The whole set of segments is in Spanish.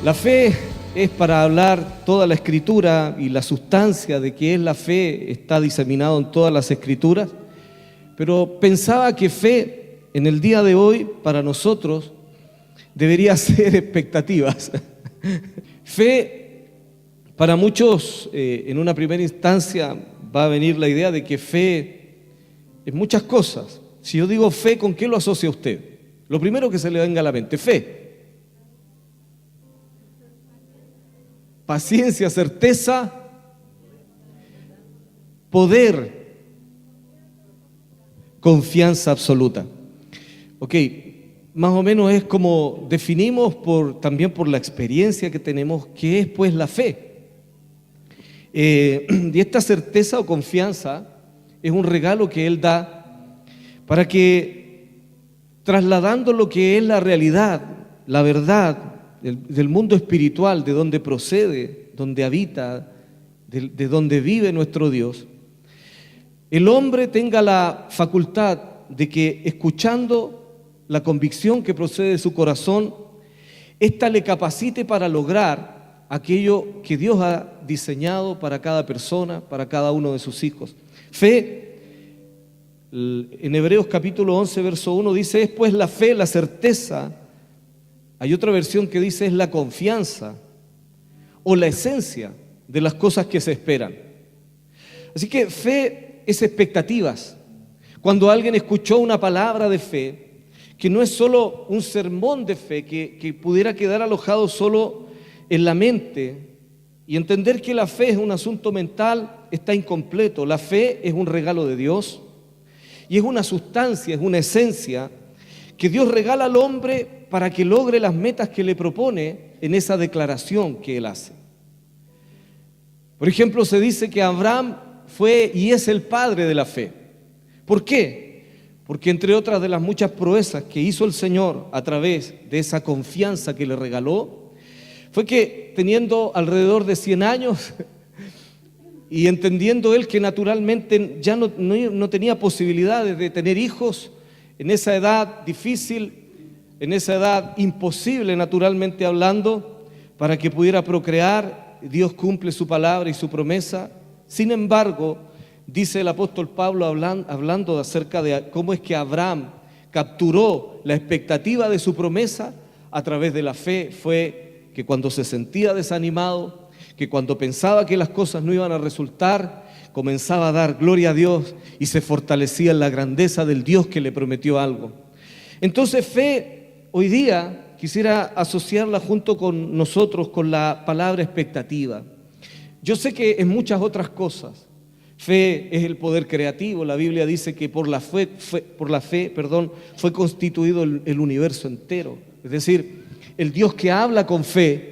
La fe es para hablar toda la Escritura, y la sustancia de qué es la fe está diseminado en todas las Escrituras, pero pensaba que fe en el día de hoy para nosotros debería ser expectativas. Fe para muchos, en una primera instancia va a venir la idea de que fe es muchas cosas. Si yo digo fe, ¿con qué lo asocia usted? Lo primero que se le venga a la mente, fe. Paciencia, certeza, poder, confianza absoluta. Ok, más o menos es como definimos también por la experiencia que tenemos qué es pues la fe. Y esta certeza o confianza es un regalo que Él da para que, trasladando lo que es la realidad, la verdad del mundo espiritual, de donde procede, donde habita, de donde vive nuestro Dios, el hombre tenga la facultad de que, escuchando la convicción que procede de su corazón, ésta le capacite para lograr aquello que Dios ha diseñado para cada persona, para cada uno de sus hijos. Fe, en Hebreos capítulo 11, verso 1 dice, es pues la fe, la certeza. Hay otra versión que dice es la confianza o la esencia de las cosas que se esperan. Así que fe es expectativas. Cuando alguien escuchó una palabra de fe, que no es solo un sermón de fe que pudiera quedar alojado solo en la mente, y entender que la fe es un asunto mental está incompleto. La fe es un regalo de Dios y es una sustancia, es una esencia que Dios regala al hombre para que logre las metas que le propone en esa declaración que Él hace. Por ejemplo, se dice que Abraham fue y es el padre de la fe. ¿Por qué? Porque entre otras de las muchas proezas que hizo el Señor a través de esa confianza que le regaló, fue que teniendo alrededor de 100 años y entendiendo él que naturalmente ya no tenía posibilidades de tener hijos en esa edad difícil, en esa edad imposible naturalmente hablando, para que pudiera procrear, Dios cumple su palabra y su promesa. Sin embargo, dice el apóstol Pablo hablando acerca de cómo es que Abraham capturó la expectativa de su promesa a través de la fe, fue que cuando se sentía desanimado, que cuando pensaba que las cosas no iban a resultar, comenzaba a dar gloria a Dios y se fortalecía en la grandeza del Dios que le prometió algo. Entonces fe, hoy día quisiera asociarla junto con nosotros con la palabra expectativa. Yo sé que en muchas otras cosas, fe es el poder creativo. La Biblia dice que por la fe, fue constituido el universo entero. Es decir, el Dios que habla con fe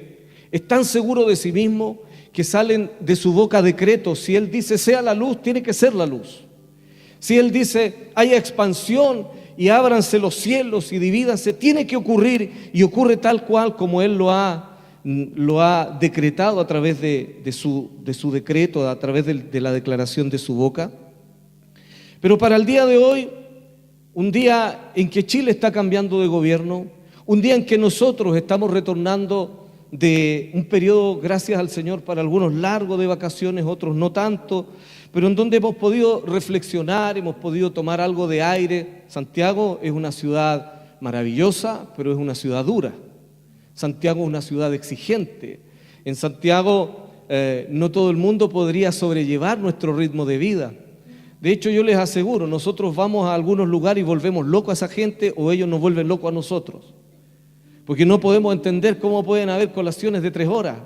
es tan seguro de sí mismo que salen de su boca decretos. Si Él dice sea la luz, tiene que ser la luz. Si Él dice haya expansión y ábranse los cielos y divídanse, tiene que ocurrir, y ocurre tal cual como Él lo ha decretado a través de su decreto, a través de la declaración de su boca. Pero para el día de hoy, un día en que Chile está cambiando de gobierno, un día en que nosotros estamos retornando de un periodo, gracias al Señor, para algunos largo de vacaciones, otros no tanto, pero en donde hemos podido reflexionar, hemos podido tomar algo de aire. Santiago es una ciudad maravillosa, pero es una ciudad dura. Santiago es una ciudad exigente. En Santiago no todo el mundo podría sobrellevar nuestro ritmo de vida. De hecho, yo les aseguro, nosotros vamos a algunos lugares y volvemos locos a esa gente, o ellos nos vuelven locos a nosotros. Porque no podemos entender cómo pueden haber colaciones de 3 horas.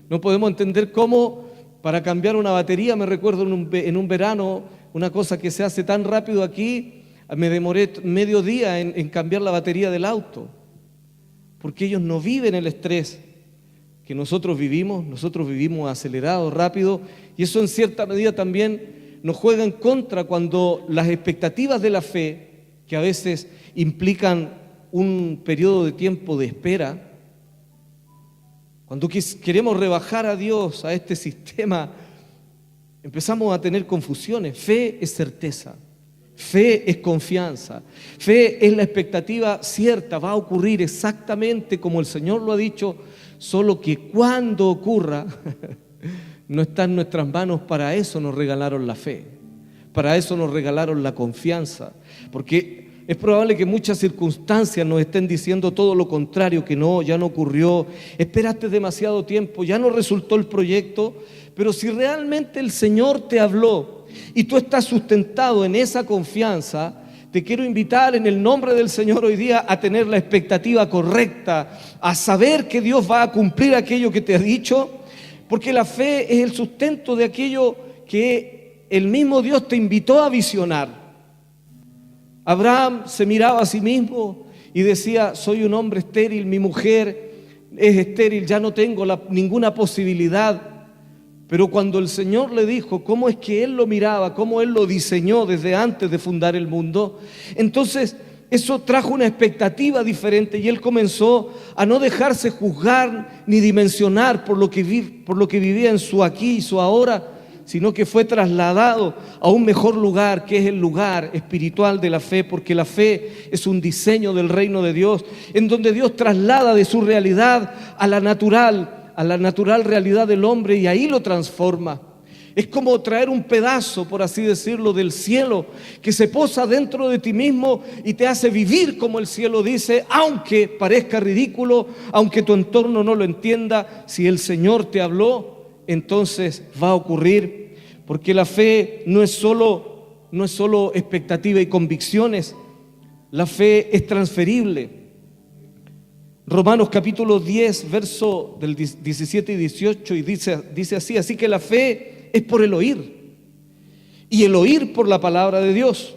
No podemos entender cómo, para cambiar una batería, me recuerdo en un verano, una cosa que se hace tan rápido aquí, me demoré medio día en cambiar la batería del auto. Porque ellos no viven el estrés que nosotros vivimos acelerado, rápido, y eso en cierta medida también nos juega en contra cuando las expectativas de la fe, que a veces implican un periodo de tiempo de espera, cuando queremos rebajar a Dios a este sistema, empezamos a tener confusiones. Fe es certeza, Fe es confianza. Fe es la expectativa cierta, va a ocurrir exactamente como el Señor lo ha dicho, solo que cuando ocurra, no está en nuestras manos. Para eso nos regalaron la fe, para eso nos regalaron la confianza, porque es probable que muchas circunstancias nos estén diciendo todo lo contrario, que no, ya no ocurrió, esperaste demasiado tiempo, ya no resultó el proyecto. Pero si realmente el Señor te habló y tú estás sustentado en esa confianza, te quiero invitar en el nombre del Señor hoy día a tener la expectativa correcta, a saber que Dios va a cumplir aquello que te ha dicho, porque la fe es el sustento de aquello que el mismo Dios te invitó a visionar. Abraham se miraba a sí mismo y decía: soy un hombre estéril, mi mujer es estéril, ya no tengo ninguna posibilidad. Pero cuando el Señor le dijo cómo es que Él lo miraba, cómo Él lo diseñó desde antes de fundar el mundo, entonces eso trajo una expectativa diferente y él comenzó a no dejarse juzgar ni dimensionar por lo que vivía en su aquí y su ahora, sino que fue trasladado a un mejor lugar, que es el lugar espiritual de la fe, porque la fe es un diseño del reino de Dios, en donde Dios traslada de su realidad a la natural realidad del hombre, y ahí lo transforma. Es como traer un pedazo, por así decirlo, del cielo que se posa dentro de ti mismo y te hace vivir como el cielo dice, aunque parezca ridículo, aunque tu entorno no lo entienda. Si el Señor te habló, entonces va a ocurrir, porque la fe no es solo expectativa y convicciones, la fe es transferible. Romanos capítulo 10, verso del 17 y 18, y dice así: así que la fe es por el oír, y el oír por la palabra de Dios.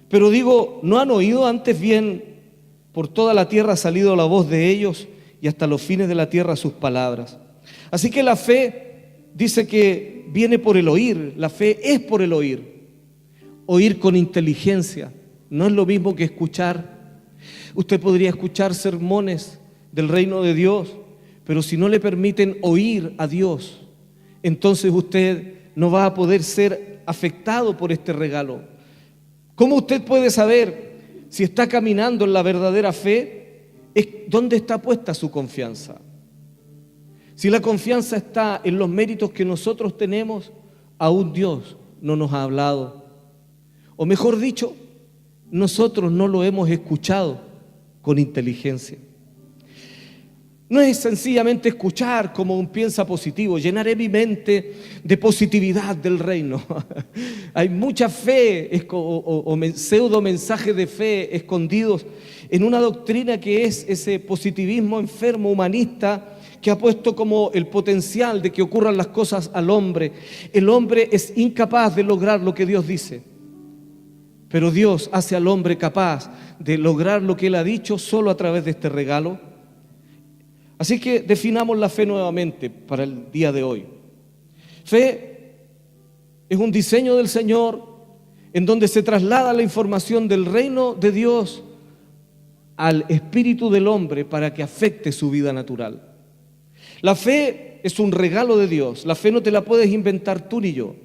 Pero digo, ¿no han oído? Antes bien, por toda la tierra ha salido la voz de ellos, y hasta los fines de la tierra sus palabras. Así que la fe dice que viene por el oír. La fe es por el oír. Oír con inteligencia no es lo mismo que escuchar. Usted podría escuchar sermones del reino de Dios, pero si no le permiten oír a Dios, entonces usted no va a poder ser afectado por este regalo. ¿Cómo usted puede saber si está caminando en la verdadera fe? Es dónde está puesta su confianza. Si la confianza está en los méritos que nosotros tenemos, aún Dios no nos ha hablado. O mejor dicho, nosotros no lo hemos escuchado con inteligencia. No es sencillamente escuchar como un piensa positivo, llenaré mi mente de positividad del reino. Hay mucha fe o pseudo mensajes de fe escondidos en una doctrina que es ese positivismo enfermo humanista que ha puesto como el potencial de que ocurran las cosas al hombre. El hombre es incapaz de lograr lo que Dios dice, pero Dios hace al hombre capaz de lograr lo que Él ha dicho solo a través de este regalo. Así que definamos la fe nuevamente para el día de hoy. Fe es un diseño del Señor en donde se traslada la información del reino de Dios al espíritu del hombre para que afecte su vida natural. La fe es un regalo de Dios. La fe no te la puedes inventar tú ni yo.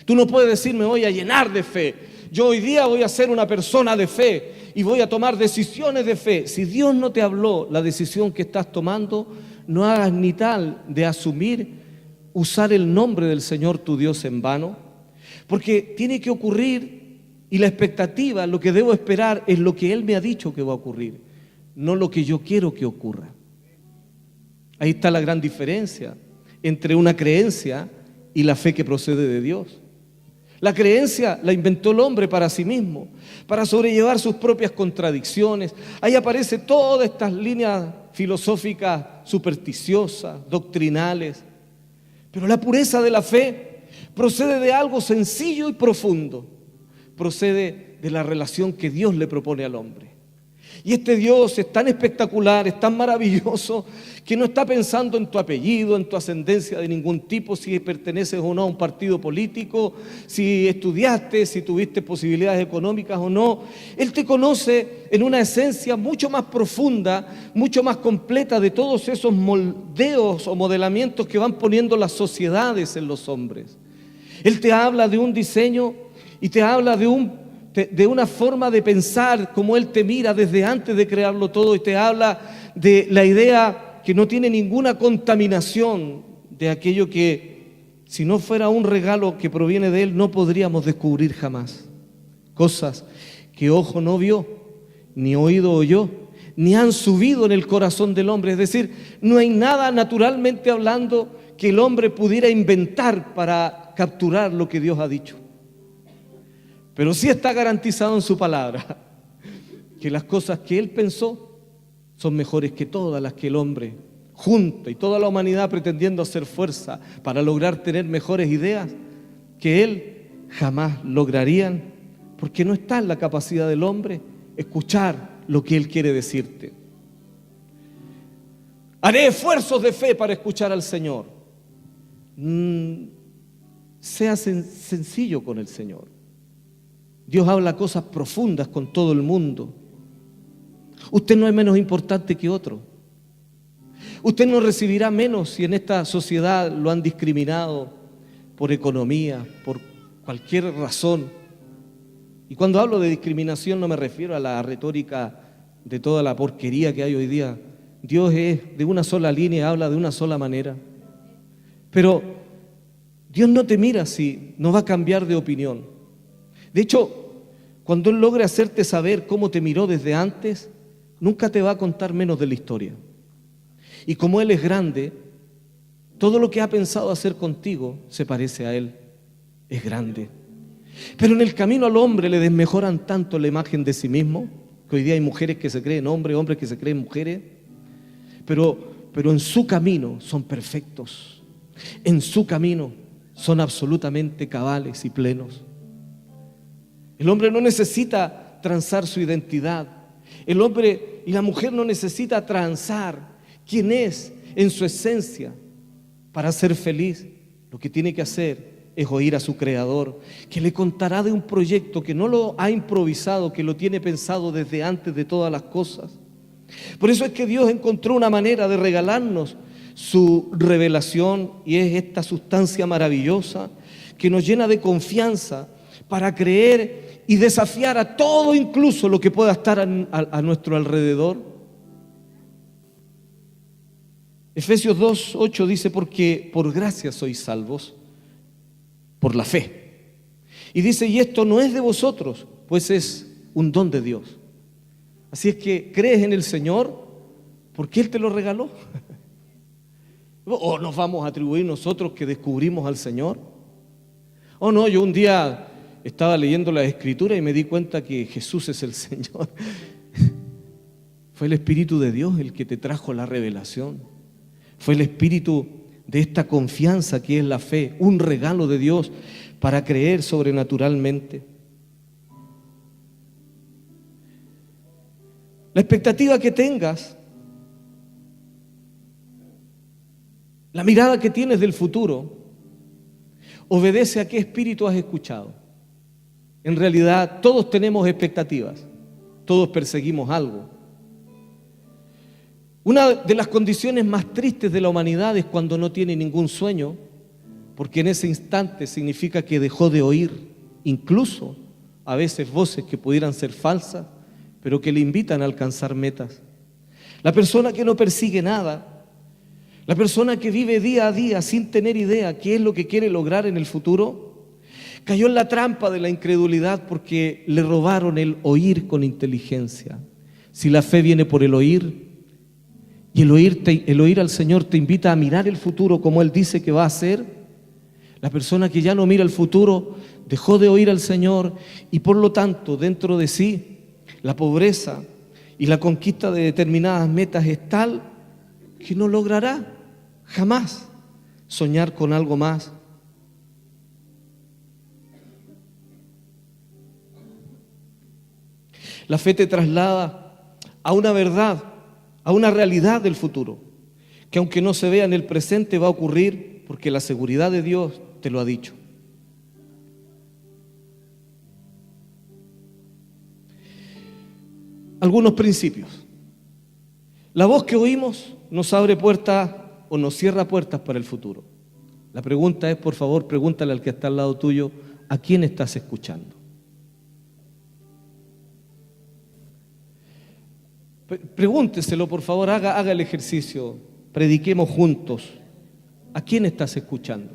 Tú no puedes decir, me voy a llenar de fe. Yo hoy día voy a ser una persona de fe y voy a tomar decisiones de fe. Si Dios no te habló la decisión que estás tomando, no hagas ni tal de asumir, usar el nombre del Señor tu Dios en vano, porque tiene que ocurrir, y la expectativa, lo que debo esperar es lo que Él me ha dicho que va a ocurrir, no lo que yo quiero que ocurra. Ahí está la gran diferencia entre una creencia y la fe que procede de Dios. La creencia la inventó el hombre para sí mismo, para sobrellevar sus propias contradicciones. Ahí aparecen todas estas líneas filosóficas supersticiosas, doctrinales. Pero la pureza de la fe procede de algo sencillo y profundo. Procede de la relación que Dios le propone al hombre. Y este Dios es tan espectacular, es tan maravilloso, que no está pensando en tu apellido, en tu ascendencia de ningún tipo, si perteneces o no a un partido político, si estudiaste, si tuviste posibilidades económicas o no. Él te conoce en una esencia mucho más profunda, mucho más completa de todos esos moldeos o modelamientos que van poniendo las sociedades en los hombres. Él te habla de un diseño y te habla de una forma de pensar como Él te mira desde antes de crearlo todo, y te habla de la idea que no tiene ninguna contaminación de aquello que, si no fuera un regalo que proviene de Él, no podríamos descubrir jamás. Cosas que ojo no vio, ni oído oyó, ni han subido en el corazón del hombre. Es decir, no hay nada naturalmente hablando que el hombre pudiera inventar para capturar lo que Dios ha dicho. Pero sí está garantizado en su palabra que las cosas que Él pensó son mejores que todas las que el hombre junta y toda la humanidad pretendiendo hacer fuerza para lograr tener mejores ideas que Él jamás lograrían, porque no está en la capacidad del hombre escuchar lo que Él quiere decirte. Haré esfuerzos de fe para escuchar al Señor. Sea sencillo con el Señor. Dios habla cosas profundas con todo el mundo. Usted no es menos importante que otro. Usted no recibirá menos si en esta sociedad lo han discriminado por economía, por cualquier razón. Y cuando hablo de discriminación no me refiero a la retórica de toda la porquería que hay hoy día. Dios es de una sola línea, habla de una sola manera. Pero Dios no te mira si no va a cambiar de opinión. De hecho, cuando Él logre hacerte saber cómo te miró desde antes, nunca te va a contar menos de la historia. Y como Él es grande, todo lo que ha pensado hacer contigo se parece a Él. Es grande. Pero en el camino al hombre le desmejoran tanto la imagen de sí mismo, que hoy día hay mujeres que se creen hombres, hombres que se creen mujeres, pero en su camino son perfectos. En su camino son absolutamente cabales y plenos. El hombre no necesita transar su identidad. El hombre y la mujer no necesita transar quién es en su esencia para ser feliz. Lo que tiene que hacer es oír a su Creador, que le contará de un proyecto que no lo ha improvisado, que lo tiene pensado desde antes de todas las cosas. Por eso es que Dios encontró una manera de regalarnos su revelación, y es esta sustancia maravillosa que nos llena de confianza para creer y desafiar a todo, incluso lo que pueda estar a nuestro alrededor. Efesios 2:8 dice: porque por gracia sois salvos por la fe. Y dice: y esto no es de vosotros, pues es un don de Dios. Así es que crees en el Señor porque Él te lo regaló. ¿O nos vamos a atribuir nosotros que descubrimos al Señor? Oh no, yo un día estaba leyendo la Escritura y me di cuenta que Jesús es el Señor. Fue el Espíritu de Dios el que te trajo la revelación. Fue el Espíritu de esta confianza que es la fe, un regalo de Dios para creer sobrenaturalmente. La expectativa que tengas, la mirada que tienes del futuro, obedece a qué espíritu has escuchado. En realidad, todos tenemos expectativas, todos perseguimos algo. Una de las condiciones más tristes de la humanidad es cuando no tiene ningún sueño, porque en ese instante significa que dejó de oír, incluso a veces voces que pudieran ser falsas, pero que le invitan a alcanzar metas. La persona que no persigue nada, la persona que vive día a día sin tener idea qué es lo que quiere lograr en el futuro, cayó en la trampa de la incredulidad porque le robaron el oír con inteligencia. Si la fe viene por el oír, y el oír al Señor te invita a mirar el futuro como Él dice que va a hacer, la persona que ya no mira el futuro dejó de oír al Señor, y por lo tanto dentro de sí la pobreza y la conquista de determinadas metas es tal que no logrará jamás soñar con algo más. La fe te traslada a una verdad, a una realidad del futuro, que aunque no se vea en el presente va a ocurrir porque la seguridad de Dios te lo ha dicho. Algunos principios. La voz que oímos nos abre puertas o nos cierra puertas para el futuro. La pregunta es, por favor, pregúntale al que está al lado tuyo: ¿a quién estás escuchando? Pregúnteselo, por favor, haga el ejercicio, prediquemos juntos. ¿A quién estás escuchando?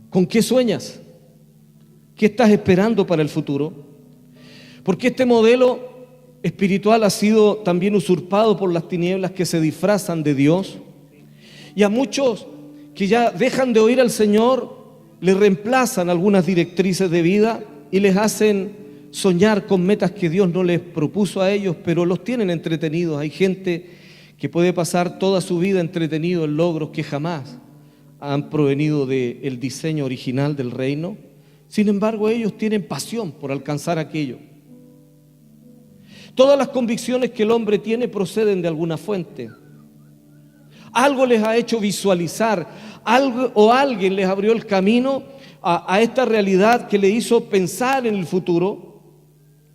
¿Con qué sueñas? ¿Qué estás esperando para el futuro? Porque este modelo espiritual ha sido también usurpado por las tinieblas que se disfrazan de Dios. Y a muchos que ya dejan de oír al Señor, le reemplazan algunas directrices de vida y les hacen soñar con metas que Dios no les propuso a ellos, pero los tienen entretenidos. Hay gente que puede pasar toda su vida entretenido en logros que jamás han provenido del diseño original del reino. Sin embargo, ellos tienen pasión por alcanzar aquello. Todas las convicciones que el hombre tiene proceden de alguna fuente. Algo les ha hecho visualizar, algo o alguien les abrió el camino a esta realidad que le hizo pensar en el futuro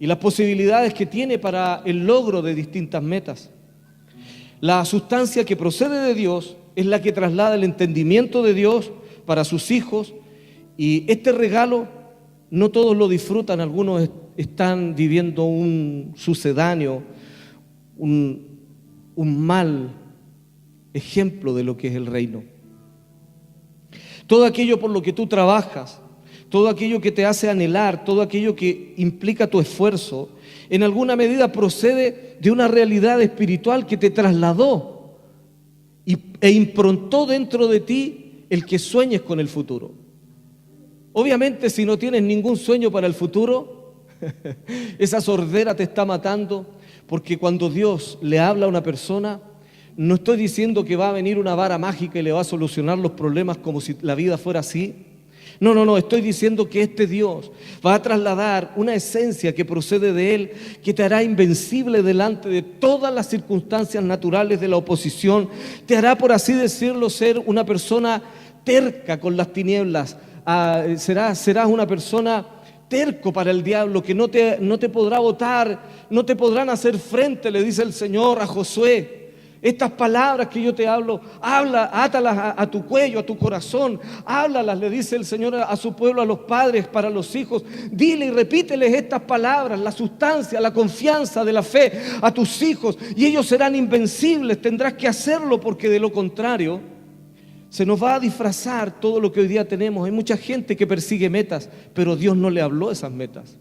y las posibilidades que tiene para el logro de distintas metas. La sustancia que procede de Dios es la que traslada el entendimiento de Dios para sus hijos, y este regalo no todos lo disfrutan. Algunos están viviendo un sucedáneo, un mal ejemplo de lo que es el reino. Todo aquello por lo que tú trabajas, todo aquello que te hace anhelar, todo aquello que implica tu esfuerzo, en alguna medida procede de una realidad espiritual que te trasladó e improntó dentro de ti el que sueñes con el futuro. Obviamente, si no tienes ningún sueño para el futuro, esa sordera te está matando, porque cuando Dios le habla a una persona, no estoy diciendo que va a venir una vara mágica y le va a solucionar los problemas como si la vida fuera así. No, estoy diciendo que este Dios va a trasladar una esencia que procede de Él, que te hará invencible delante de todas las circunstancias naturales de la oposición, te hará, por así decirlo, ser una persona terca con las tinieblas, serás una persona terco para el diablo, que no te podrá botar, no te podrán hacer frente, le dice el Señor a Josué. Estas palabras que yo te hablo, átalas a tu cuello, a tu corazón, háblalas, le dice el Señor a su pueblo, a los padres, para los hijos. Dile y repíteles estas palabras, la sustancia, la confianza de la fe a tus hijos, y ellos serán invencibles. Tendrás que hacerlo, porque de lo contrario se nos va a disfrazar todo lo que hoy día tenemos. Hay mucha gente que persigue metas, pero Dios no le habló esas metas.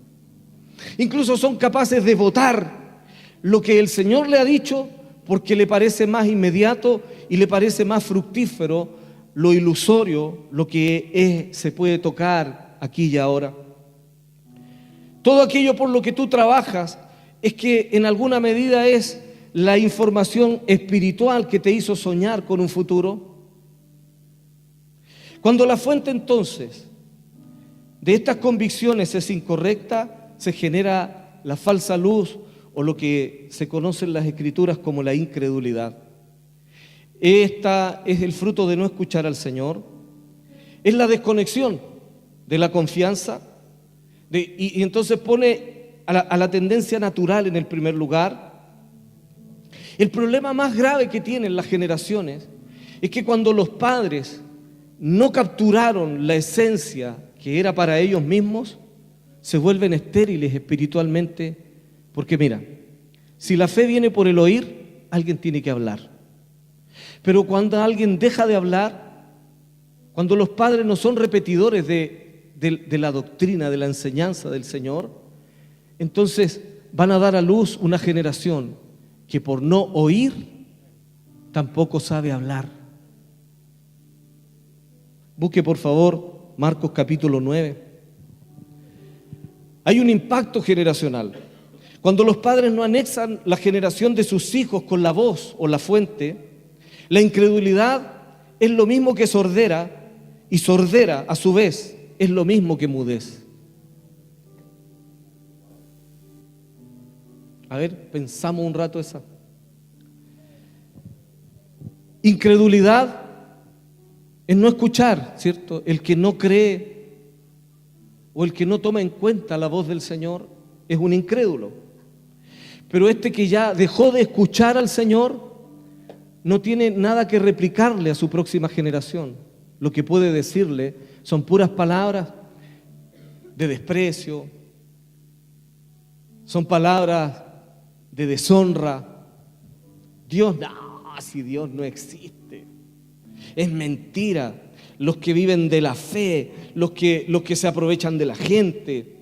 Incluso son capaces de votar lo que el Señor le ha dicho, porque le parece más inmediato y le parece más fructífero lo ilusorio, lo que se puede tocar aquí y ahora. Todo aquello por lo que tú trabajas es que en alguna medida es la información espiritual que te hizo soñar con un futuro. Cuando la fuente entonces de estas convicciones es incorrecta, se genera la falsa luz, o lo que se conoce en las Escrituras como la incredulidad. Esta es el fruto de no escuchar al Señor, es la desconexión de la confianza, y entonces pone a la tendencia natural en el primer lugar. El problema más grave que tienen las generaciones es que cuando los padres no capturaron la esencia que era para ellos mismos, se vuelven estériles espiritualmente. Porque mira, si la fe viene por el oír, alguien tiene que hablar. Pero cuando alguien deja de hablar, cuando los padres no son repetidores de la doctrina, de la enseñanza del Señor, entonces van a dar a luz una generación que por no oír tampoco sabe hablar. Busque por favor Marcos capítulo 9. Hay un impacto generacional. Cuando los padres no anexan la generación de sus hijos con la voz o la fuente, la incredulidad es lo mismo que sordera, y sordera a su vez es lo mismo que mudez. A ver, pensamos un rato esa. Incredulidad es no escuchar, ¿cierto? El que no cree o el que no toma en cuenta la voz del Señor es un incrédulo. Pero este que ya dejó de escuchar al Señor no tiene nada que replicarle a su próxima generación. Lo que puede decirle son puras palabras de desprecio, son palabras de deshonra. Dios, no, si Dios no existe, es mentira. Los que viven de la fe, los que se aprovechan de la gente.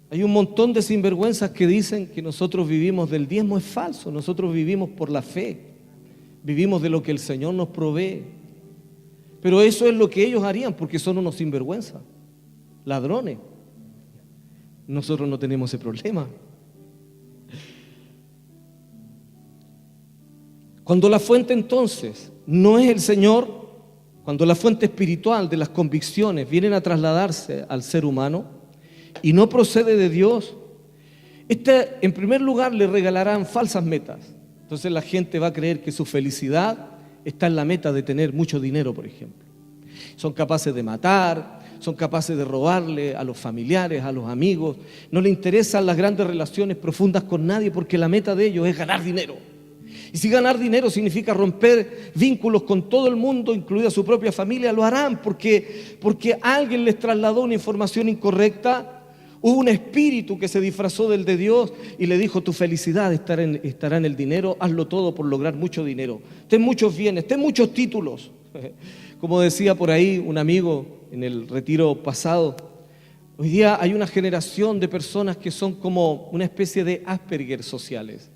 Hay un montón de sinvergüenzas que dicen que nosotros vivimos del diezmo. Es falso, nosotros vivimos por la fe, vivimos de lo que el Señor nos provee. Pero eso es lo que ellos harían, porque son unos sinvergüenzas, ladrones. Nosotros no tenemos ese problema. Cuando la fuente entonces no es el Señor, cuando la fuente espiritual de las convicciones vienen a trasladarse al ser humano y no procede de Dios, en primer lugar le regalarán falsas metas. Entonces la gente va a creer que su felicidad está en la meta de tener mucho dinero, por ejemplo. Son capaces de matar, son capaces de robarle a los familiares, a los amigos. No les interesan las grandes relaciones profundas con nadie porque la meta de ellos es ganar dinero. Y si ganar dinero significa romper vínculos con todo el mundo, incluida su propia familia, lo harán porque alguien les trasladó una información incorrecta. Hubo un espíritu que se disfrazó del de Dios y le dijo: tu felicidad estará en el dinero, hazlo todo por lograr mucho dinero. Ten muchos bienes, ten muchos títulos. Como decía por ahí un amigo en el retiro pasado, hoy día hay una generación de personas que son como una especie de Asperger sociales.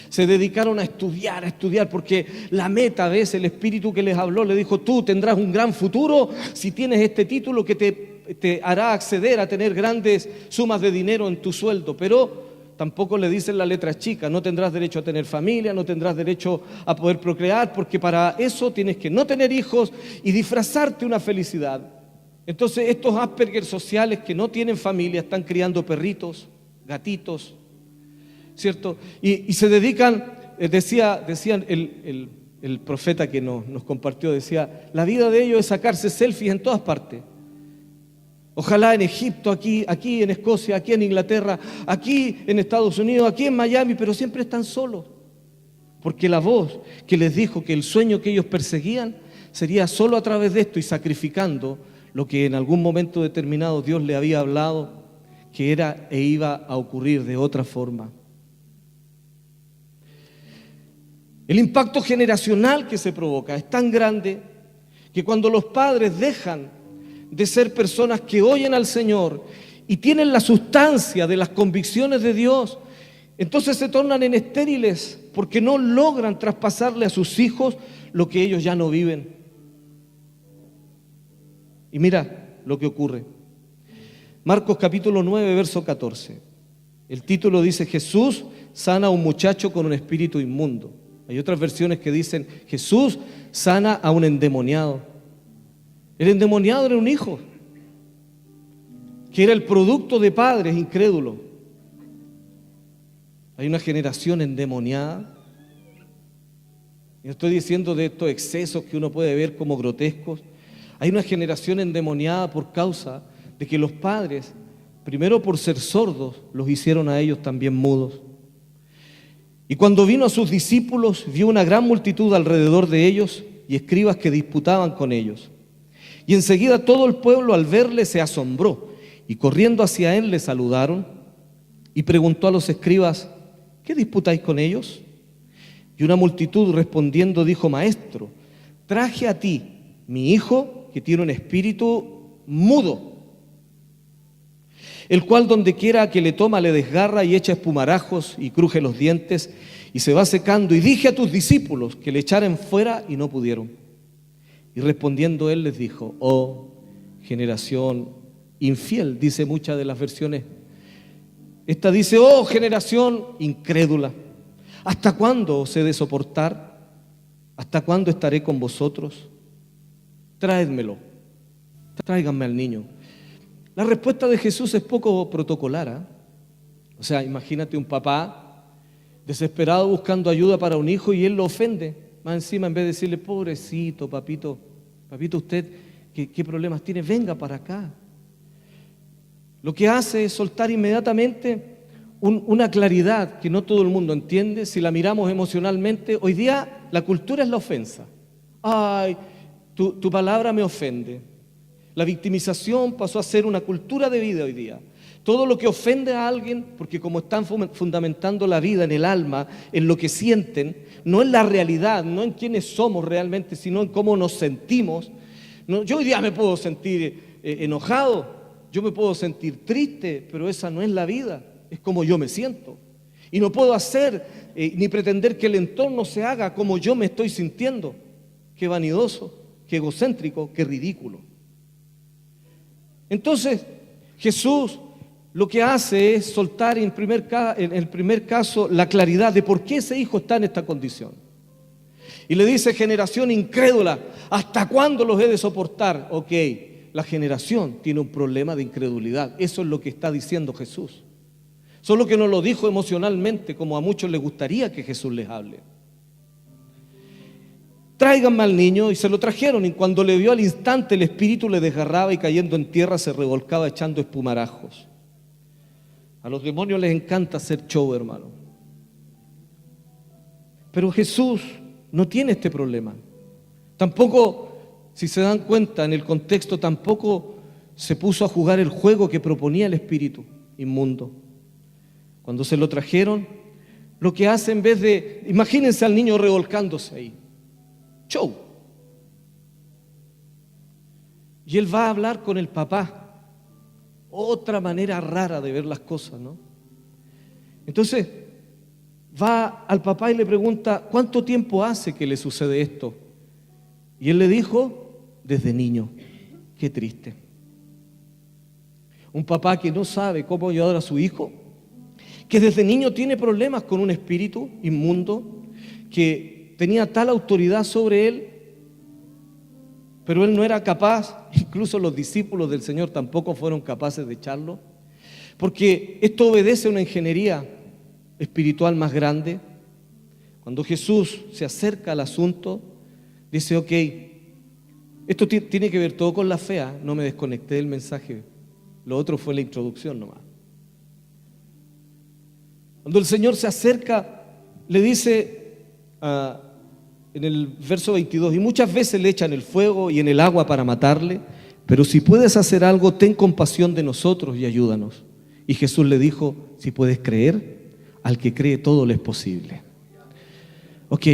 Se dedicaron a estudiar, porque la meta, ¿ves? El espíritu que les habló le dijo: tú tendrás un gran futuro si tienes este título que te hará acceder a tener grandes sumas de dinero en tu sueldo. Pero tampoco le dicen la letra chica: no tendrás derecho a tener familia, no tendrás derecho a poder procrear, porque para eso tienes que no tener hijos y disfrazarte una felicidad. Entonces estos Asperger sociales que no tienen familia están criando perritos, gatitos, ¿cierto? Y se dedican, decían el profeta que nos compartió, decía: la vida de ellos es sacarse selfies en todas partes. Ojalá en Egipto, aquí en Escocia, aquí en Inglaterra, aquí en Estados Unidos, aquí en Miami, pero siempre están solos. Porque la voz que les dijo que el sueño que ellos perseguían sería solo a través de esto y sacrificando lo que en algún momento determinado Dios le había hablado que era e iba a ocurrir de otra forma. El impacto generacional que se provoca es tan grande que cuando los padres dejan de ser personas que oyen al Señor y tienen la sustancia de las convicciones de Dios, entonces se tornan en estériles porque no logran traspasarle a sus hijos lo que ellos ya no viven. Y mira lo que ocurre. Marcos capítulo 9, verso 14. El título dice: Jesús sana a un muchacho con un espíritu inmundo. Hay otras versiones que dicen: Jesús sana a un endemoniado. El endemoniado era un hijo que era el producto de padres incrédulos. Hay una generación endemoniada. Y estoy diciendo de estos excesos que uno puede ver como grotescos. Hay una generación endemoniada por causa de que los padres, primero por ser sordos, los hicieron a ellos también mudos. Y cuando vino a sus discípulos, vio una gran multitud alrededor de ellos y escribas que disputaban con ellos. Y enseguida todo el pueblo al verle se asombró y corriendo hacia él le saludaron y preguntó a los escribas: ¿qué disputáis con ellos? Y una multitud respondiendo dijo: Maestro, traje a ti mi hijo que tiene un espíritu mudo, el cual donde quiera que le toma le desgarra y echa espumarajos y cruje los dientes y se va secando. Y dije a tus discípulos que le echaran fuera y no pudieron. Y respondiendo él les dijo: oh generación infiel, dice muchas de las versiones. Esta dice: oh generación incrédula, ¿hasta cuándo os he de soportar? ¿Hasta cuándo estaré con vosotros? Tráedmelo, tráiganme al niño. La respuesta de Jesús es poco protocolar, O sea, imagínate un papá desesperado buscando ayuda para un hijo y él lo ofende. Más encima, en vez de decirle: pobrecito, papito, usted, ¿qué problemas tiene? Venga para acá. Lo que hace es soltar inmediatamente una claridad que no todo el mundo entiende si la miramos emocionalmente. Hoy día la cultura es la ofensa. Ay, tu palabra me ofende. La victimización pasó a ser una cultura de vida hoy día. Todo lo que ofende a alguien, porque como están fundamentando la vida en el alma, en lo que sienten, no en la realidad, no en quiénes somos realmente, sino en cómo nos sentimos. No, yo hoy día me puedo sentir enojado, yo me puedo sentir triste, pero esa no es la vida, es como yo me siento. Y no puedo hacer ni pretender que el entorno se haga como yo me estoy sintiendo. Qué vanidoso, qué egocéntrico, qué ridículo. Entonces, Jesús lo que hace es soltar en el primer caso la claridad de por qué ese hijo está en esta condición. Y le dice: generación incrédula, ¿hasta cuándo los he de soportar? Ok, la generación tiene un problema de incredulidad. Eso es lo que está diciendo Jesús. Solo que no lo dijo emocionalmente, como a muchos les gustaría que Jesús les hable. Tráiganme al niño, y se lo trajeron, y cuando le vio al instante el espíritu le desgarraba y cayendo en tierra se revolcaba echando espumarajos. A los demonios les encanta hacer show, hermano. Pero Jesús no tiene este problema. Tampoco, si se dan cuenta en el contexto, tampoco se puso a jugar el juego que proponía el espíritu inmundo. Cuando se lo trajeron, lo que hace, en vez de, imagínense al niño revolcándose ahí, show. Y él va a hablar con el papá. Otra manera rara de ver las cosas, ¿no? Entonces va al papá y le pregunta: ¿cuánto tiempo hace que le sucede esto? Y él le dijo: desde niño. Qué triste. Un papá que no sabe cómo ayudar a su hijo, que desde niño tiene problemas con un espíritu inmundo, que tenía tal autoridad sobre él, pero él no era capaz, incluso los discípulos del Señor tampoco fueron capaces de echarlo, porque esto obedece a una ingeniería espiritual más grande. Cuando Jesús se acerca al asunto, dice: ok, esto tiene que ver todo con la fe, no me desconecté del mensaje, lo otro fue la introducción nomás. Cuando el Señor se acerca, le dice en el verso 22: y muchas veces le echan el fuego y en el agua para matarle, pero si puedes hacer algo, ten compasión de nosotros y ayúdanos. Y Jesús le dijo: si puedes creer, al que cree todo le es posible. Ok,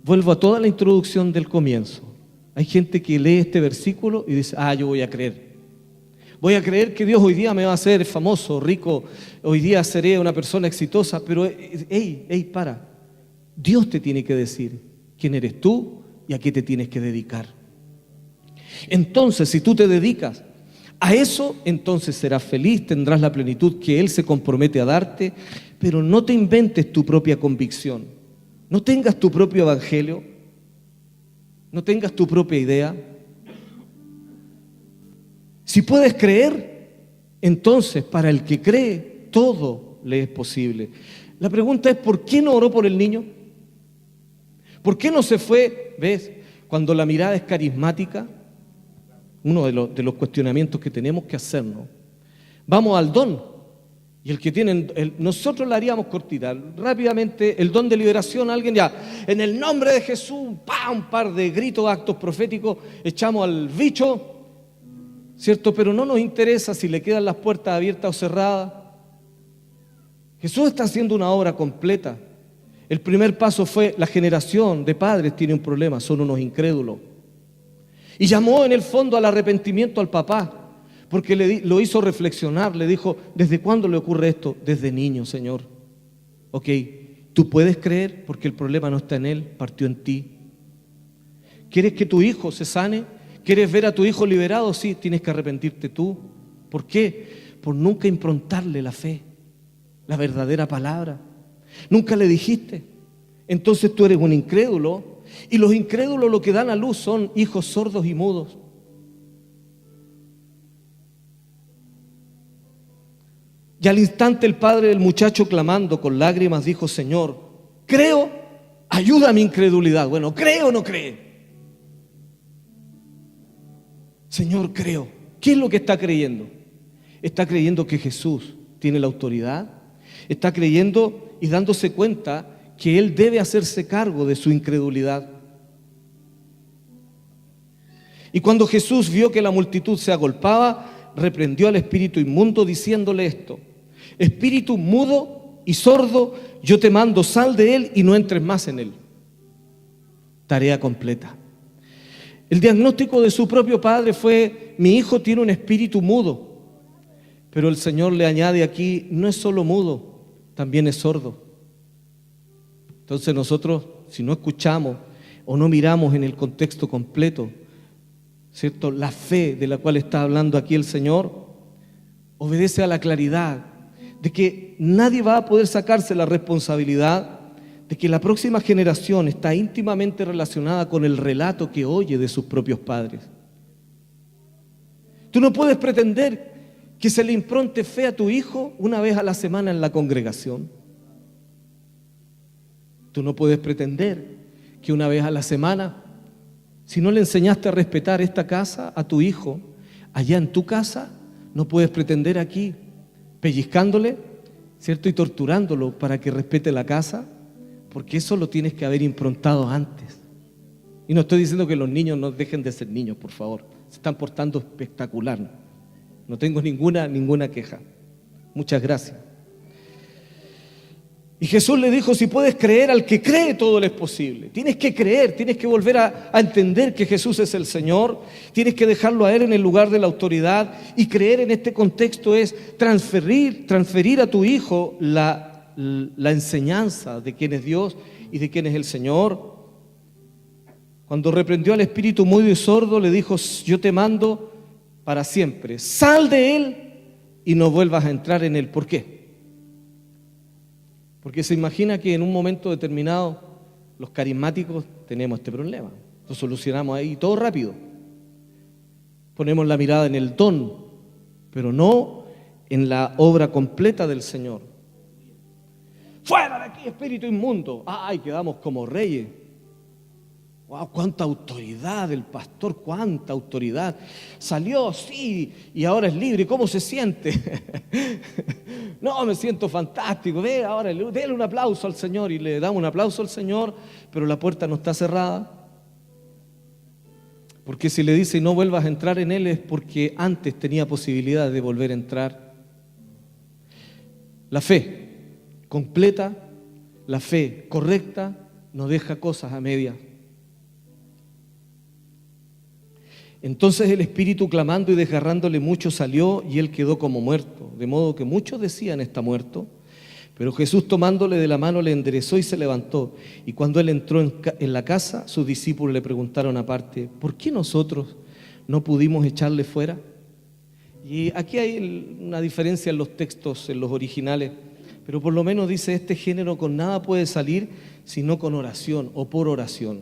vuelvo a toda la introducción del comienzo. Hay gente que lee este versículo y dice: yo voy a creer. Voy a creer que Dios hoy día me va a hacer famoso, rico, hoy día seré una persona exitosa, pero para. Dios te tiene que decir quién eres tú y a qué te tienes que dedicar. Entonces, si tú te dedicas a eso, entonces serás feliz, tendrás la plenitud que Él se compromete a darte, pero no te inventes tu propia convicción, no tengas tu propio evangelio, no tengas tu propia idea. Si puedes creer, entonces para el que cree, todo le es posible. La pregunta es: ¿por qué no oró por el niño? ¿Por qué no se fue? ¿Ves? Cuando la mirada es carismática, uno de los cuestionamientos que tenemos que hacernos, vamos al don. Y el que tienen, nosotros la haríamos cortita, rápidamente, el don de liberación. Alguien ya, en el nombre de Jesús, un par de gritos, actos proféticos, echamos al bicho, ¿cierto? Pero no nos interesa si le quedan las puertas abiertas o cerradas. Jesús está haciendo una obra completa. El primer paso fue: la generación de padres tiene un problema, son unos incrédulos. Y llamó en el fondo al arrepentimiento al papá, porque lo hizo reflexionar. Le dijo: ¿desde cuándo le ocurre esto? Desde niño, Señor. Ok, tú puedes creer porque el problema no está en él, partió en ti. ¿Quieres que tu hijo se sane? ¿Quieres ver a tu hijo liberado? Sí, tienes que arrepentirte tú. ¿Por qué? Por nunca improntarle la fe, la verdadera palabra. Nunca le dijiste. Entonces tú eres un incrédulo, y los incrédulos lo que dan a luz son hijos sordos y mudos. Y al instante el padre del muchacho, clamando con lágrimas, dijo: Señor, creo, ayuda a mi incredulidad. Bueno, ¿cree o no cree? Señor, creo. ¿Qué es lo que está creyendo? Está creyendo que Jesús tiene la autoridad Está creyendo y dándose cuenta que él debe hacerse cargo de su incredulidad. Y cuando Jesús vio que la multitud se agolpaba, reprendió al espíritu inmundo diciéndole esto: espíritu mudo y sordo, yo te mando, sal de él y no entres más en él. Tarea completa. El diagnóstico de su propio padre fue: mi hijo tiene un espíritu mudo. Pero el Señor le añade aquí: no es solo mudo, también es sordo. Entonces nosotros, si no escuchamos o no miramos en el contexto completo, ¿cierto?, la fe de la cual está hablando aquí el Señor, obedece a la claridad de que nadie va a poder sacarse la responsabilidad de que la próxima generación está íntimamente relacionada con el relato que oye de sus propios padres. Tú no puedes pretender que se le impronte fe a tu hijo una vez a la semana en la congregación. Tú no puedes pretender que una vez a la semana, si no le enseñaste a respetar esta casa a tu hijo, allá en tu casa, no puedes pretender aquí, pellizcándole, ¿cierto?, y torturándolo para que respete la casa, porque eso lo tienes que haber improntado antes. Y no estoy diciendo que los niños no dejen de ser niños, por favor. Se están portando espectacular. No tengo ninguna queja. Muchas gracias. Y Jesús le dijo: si puedes creer, al que cree todo le es posible. Tienes que creer, tienes que volver a entender que Jesús es el Señor. Tienes que dejarlo a Él en el lugar de la autoridad. Y creer en este contexto es transferir a tu hijo la enseñanza de quién es Dios y de quién es el Señor. Cuando reprendió al espíritu mudo y sordo, le dijo: yo te mando para siempre, sal de él y no vuelvas a entrar en él. ¿Por qué? Porque se imagina que en un momento determinado los carismáticos tenemos este problema, lo solucionamos ahí todo rápido, ponemos la mirada en el don, pero no en la obra completa del Señor. ¡Fuera de aquí, espíritu inmundo! ¡Ay, quedamos como reyes! ¡Wow! ¡Cuánta autoridad el pastor! ¡Cuánta autoridad! Salió, sí, y ahora es libre. ¿Cómo se siente? No, me siento fantástico. Ve, ahora déle un aplauso al Señor. Y le damos un aplauso al Señor, pero la puerta no está cerrada. Porque si le dice no vuelvas a entrar en él, es porque antes tenía posibilidad de volver a entrar. La fe completa, la fe correcta, no deja cosas a medias. Entonces el espíritu, clamando y desgarrándole mucho, salió y él quedó como muerto, de modo que muchos decían: está muerto. Pero Jesús, tomándole de la mano, le enderezó y se levantó. Y cuando él entró en la casa, sus discípulos le preguntaron aparte: ¿por qué nosotros no pudimos echarle fuera? Y aquí hay una diferencia en los textos, en los originales, pero por lo menos dice: este género con nada puede salir sino con oración o por oración.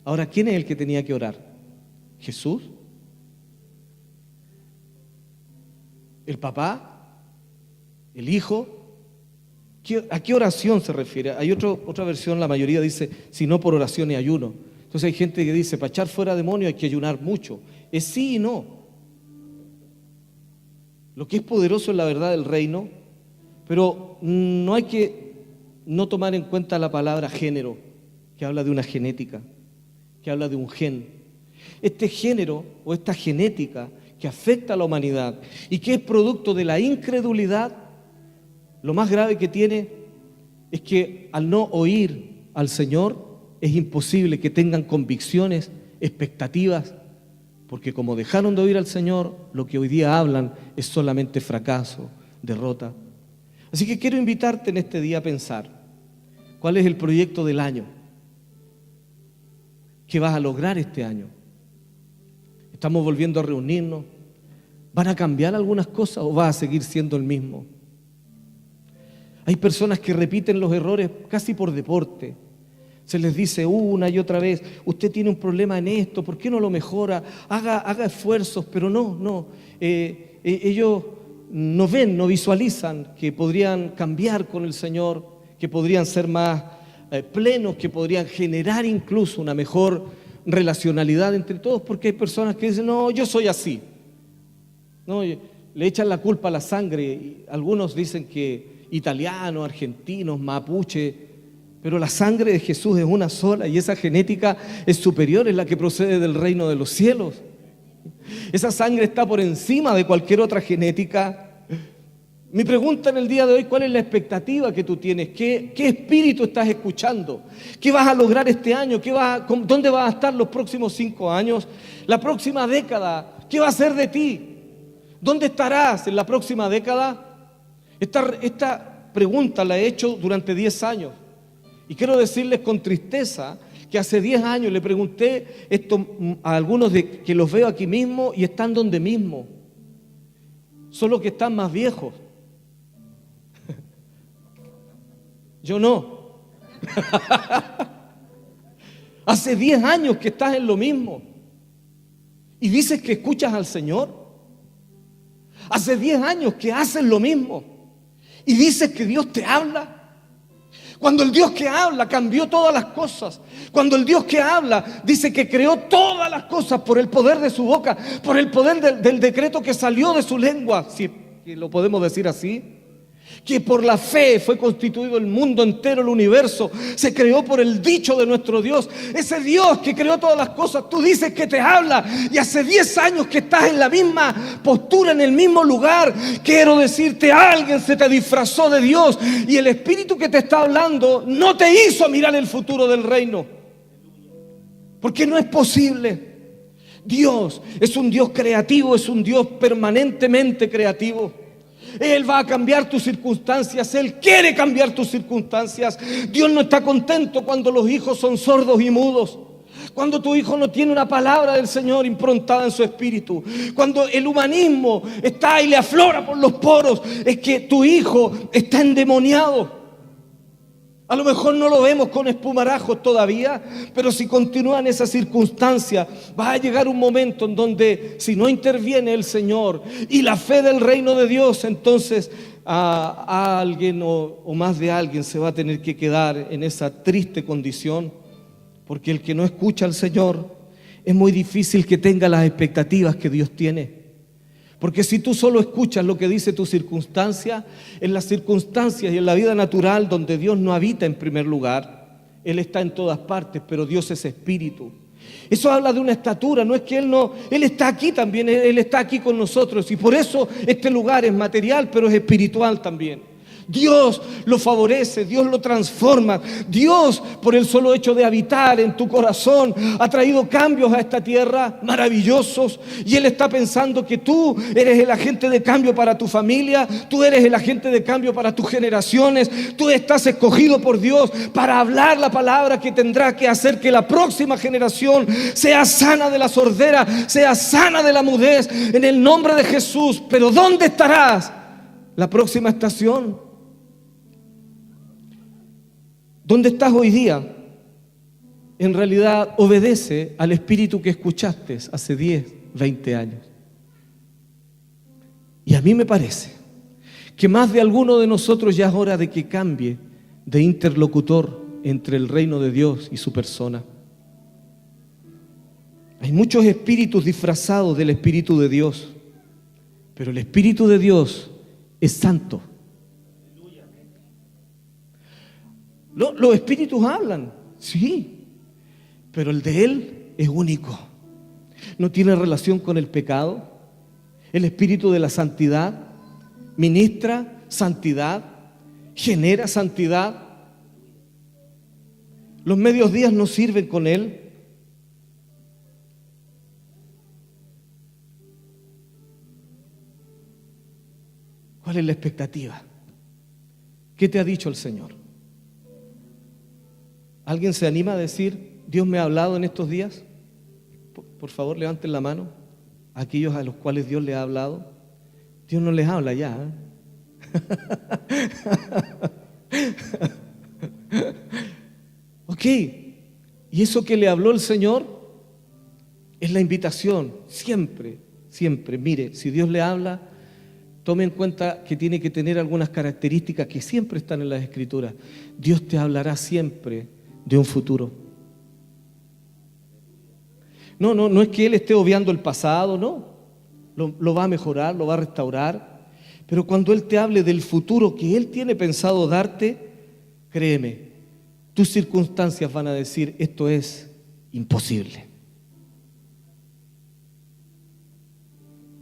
Ahora, ¿quién es el que tenía que orar? ¿Jesús? ¿El papá? ¿El hijo? ¿A qué oración se refiere? Hay otra versión, la mayoría dice: sino por oración y ayuno. Entonces hay gente que dice: para echar fuera demonios hay que ayunar mucho. Es sí y no. Lo que es poderoso es la verdad del reino, pero no hay que no tomar en cuenta la palabra género, que habla de una genética, que habla de un gen. Este género o esta genética que afecta a la humanidad y que es producto de la incredulidad, lo más grave que tiene es que al no oír al Señor es imposible que tengan convicciones, expectativas, porque como dejaron de oír al Señor, lo que hoy día hablan es solamente fracaso, derrota. Así que quiero invitarte en este día a pensar: ¿cuál es el proyecto del año? ¿Qué vas a lograr este año? ¿Estamos volviendo a reunirnos? ¿Van a cambiar algunas cosas o va a seguir siendo el mismo? Hay personas que repiten los errores casi por deporte. Se les dice una y otra vez: usted tiene un problema en esto, ¿por qué no lo mejora? Haga esfuerzos, pero no. Ellos no ven, no visualizan que podrían cambiar con el Señor, que podrían ser más plenos, que podrían generar incluso una mejor relacionalidad entre todos, porque hay personas que dicen: no, yo soy así. No, le echan la culpa a la sangre. Y algunos dicen que italianos, argentinos, mapuche, pero la sangre de Jesús es una sola y esa genética es superior, es la que procede del reino de los cielos. Esa sangre está por encima de cualquier otra genética. Mi pregunta en el día de hoy, ¿cuál es la expectativa que tú tienes? ¿Qué espíritu estás escuchando? ¿Qué vas a lograr este año? ¿Dónde vas a estar los próximos 5 años? La próxima década, ¿qué va a ser de ti? ¿Dónde estarás en la próxima década? Esta pregunta la he hecho durante 10 años. Y quiero decirles con tristeza que hace 10 años le pregunté esto a algunos que los veo aquí mismo y están donde mismo. Solo que están más viejos. Yo no. Hace 10 años que estás en lo mismo. Y dices que escuchas al Señor. Hace 10 años que haces lo mismo. Y dices que Dios te habla. Cuando el Dios que habla cambió todas las cosas. Cuando el Dios que habla dice que creó todas las cosas por el poder de su boca, por el poder del decreto que salió de su lengua, si lo podemos decir así. Que por la fe fue constituido el mundo entero, el universo, se creó por el dicho de nuestro Dios. Ese Dios que creó todas las cosas, tú dices que te habla y hace 10 años que estás en la misma postura, en el mismo lugar. Quiero decirte, alguien se te disfrazó de Dios y el espíritu que te está hablando no te hizo mirar el futuro del reino, porque no es posible. Dios es un Dios creativo, es un Dios permanentemente creativo. Él va a cambiar tus circunstancias. Él quiere cambiar tus circunstancias. Dios no está contento cuando los hijos son sordos y mudos, cuando tu hijo no tiene una palabra del Señor improntada en su espíritu, cuando el humanismo está y le aflora por los poros. Es que tu hijo está endemoniado. A lo mejor no lo vemos con espumarajos todavía, pero si continúa en esa circunstancia, va a llegar un momento en donde, si no interviene el Señor y la fe del reino de Dios, entonces a alguien o más de alguien se va a tener que quedar en esa triste condición, porque el que no escucha al Señor es muy difícil que tenga las expectativas que Dios tiene. Porque si tú solo escuchas lo que dice tu circunstancia, en las circunstancias y en la vida natural donde Dios no habita en primer lugar, Él está en todas partes, pero Dios es espíritu. Eso habla de una estatura, no es que Él está aquí también, Él está aquí con nosotros. Y por eso este lugar es material, pero es espiritual también. Dios lo favorece, Dios lo transforma. Dios, por el solo hecho de habitar en tu corazón, ha traído cambios a esta tierra maravillosos. Y Él está pensando que tú eres el agente de cambio para tu familia, tú eres el agente de cambio para tus generaciones. Tú estás escogido por Dios para hablar la palabra que tendrá que hacer que la próxima generación sea sana de la sordera, sea sana de la mudez, en el nombre de Jesús. Pero ¿dónde estarás la próxima estación? ¿Dónde estás hoy día? En realidad obedece al espíritu que escuchaste hace 10, 20 años. Y a mí me parece que más de alguno de nosotros ya es hora de que cambie de interlocutor entre el reino de Dios y su persona. Hay muchos espíritus disfrazados del Espíritu de Dios, pero el Espíritu de Dios es santo. Los espíritus hablan, sí, pero el de Él es único. No tiene relación con el pecado. El espíritu de la santidad ministra santidad, genera santidad. Los medios días no sirven con Él. ¿Cuál es la expectativa? ¿Qué te ha dicho el Señor? ¿Alguien se anima a decir, Dios me ha hablado en estos días? Por favor, levanten la mano. Aquellos a los cuales Dios les ha hablado. Dios no les habla ya, Ok. Y eso que le habló el Señor es la invitación. Siempre, siempre. Mire, si Dios le habla, tome en cuenta que tiene que tener algunas características que siempre están en las Escrituras. Dios te hablará siempre de un futuro. No es que Él esté obviando el pasado, no. lo va a mejorar, lo va a restaurar. Pero cuando Él te hable del futuro que Él tiene pensado darte, créeme, tus circunstancias van a decir, esto es imposible.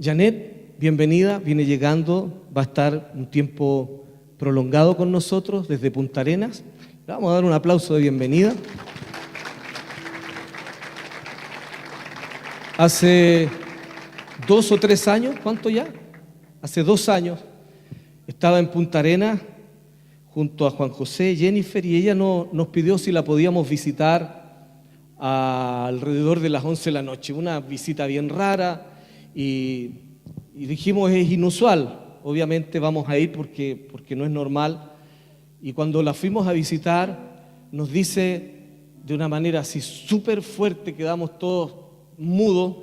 Janet, bienvenida, viene llegando, va a estar un tiempo prolongado con nosotros desde Punta Arenas. Le vamos a dar un aplauso de bienvenida. Hace 2 o 3 años, ¿cuánto ya? Hace 2 años estaba en Punta Arenas junto a Juan José, Jennifer, y ella nos pidió si la podíamos visitar alrededor de las 11 de la noche. Una visita bien rara y dijimos es inusual. Obviamente vamos a ir porque no es normal. Y cuando la fuimos a visitar, nos dice de una manera así súper fuerte, quedamos todos mudos,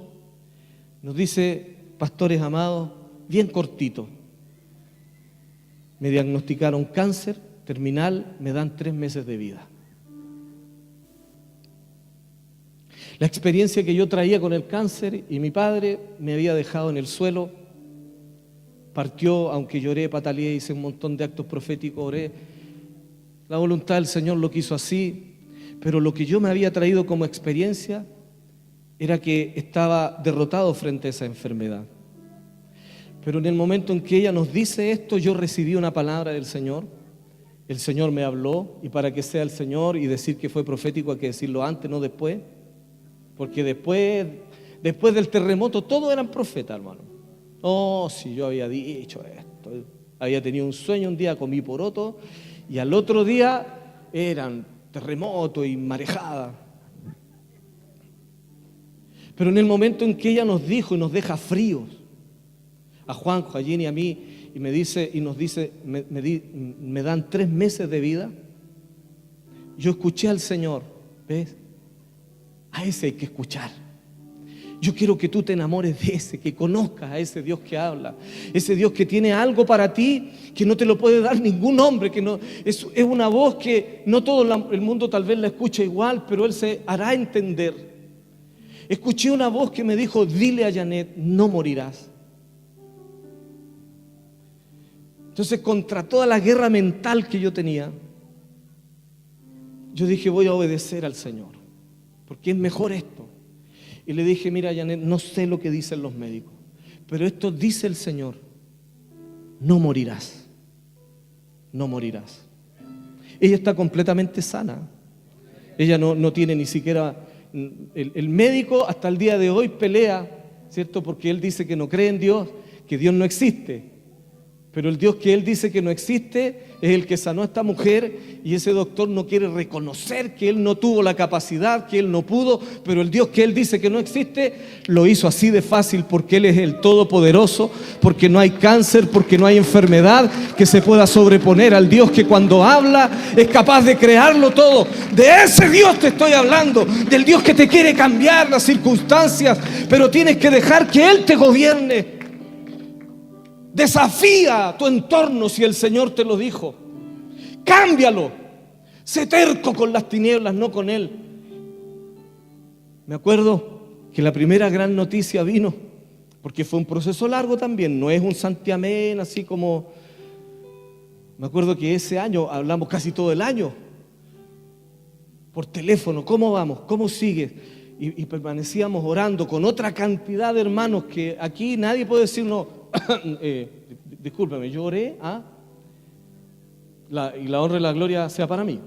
nos dice, pastores amados, bien cortito, me diagnosticaron cáncer terminal, me dan 3 meses de vida. La experiencia que yo traía con el cáncer y mi padre me había dejado en el suelo, partió, aunque lloré, pataleé, hice un montón de actos proféticos, oré. La voluntad del Señor lo quiso así, pero lo que yo me había traído como experiencia era que estaba derrotado frente a esa enfermedad. Pero en el momento en que ella nos dice esto, yo recibí una palabra del Señor. El Señor me habló, y para que sea el Señor y decir que fue profético hay que decirlo antes, no después. Porque después del terremoto todos eran profetas, hermano. Oh, si yo había dicho esto, había tenido un sueño un día, comí poroto, y al otro día eran terremoto y marejada. Pero en el momento en que ella nos dijo y nos deja fríos, a Juanjo, a Jenny, a mí, y me dice, y nos dice, me dan 3 meses de vida, yo escuché al Señor, ¿ves? A ese hay que escuchar. Yo quiero que tú te enamores de ese, que conozcas a ese Dios que habla, ese Dios que tiene algo para ti que no te lo puede dar ningún hombre, que no, es una voz que no todo el mundo tal vez la escucha igual, pero Él se hará entender. Escuché una voz que me dijo, dile a Janet, no morirás. Entonces, contra toda la guerra mental que yo tenía, yo dije, voy a obedecer al Señor, porque es mejor esto. Y le dije, mira, Janet, no sé lo que dicen los médicos, pero esto dice el Señor, no morirás, no morirás. Ella está completamente sana. Ella no tiene ni siquiera, el médico hasta el día de hoy pelea, ¿cierto? Porque él dice que no cree en Dios, que Dios no existe. Pero el Dios que él dice que no existe es el que sanó a esta mujer, y ese doctor no quiere reconocer que él no tuvo la capacidad, que él no pudo, pero el Dios que él dice que no existe lo hizo así de fácil, porque Él es el Todopoderoso, porque no hay cáncer, porque no hay enfermedad que se pueda sobreponer al Dios que cuando habla es capaz de crearlo todo. De ese Dios te estoy hablando, del Dios que te quiere cambiar las circunstancias, pero tienes que dejar que Él te gobierne. Desafía tu entorno si el Señor te lo dijo. Cámbialo. Sé terco con las tinieblas, no con Él. Me acuerdo que la primera gran noticia vino, porque fue un proceso largo también, no es un santiamén así como... Me acuerdo que ese año hablamos casi todo el año por teléfono, ¿cómo vamos? ¿Cómo sigues? Y permanecíamos orando con otra cantidad de hermanos que aquí nadie puede decir no. Discúlpeme, yo oré y la honra y la gloria sea para mí.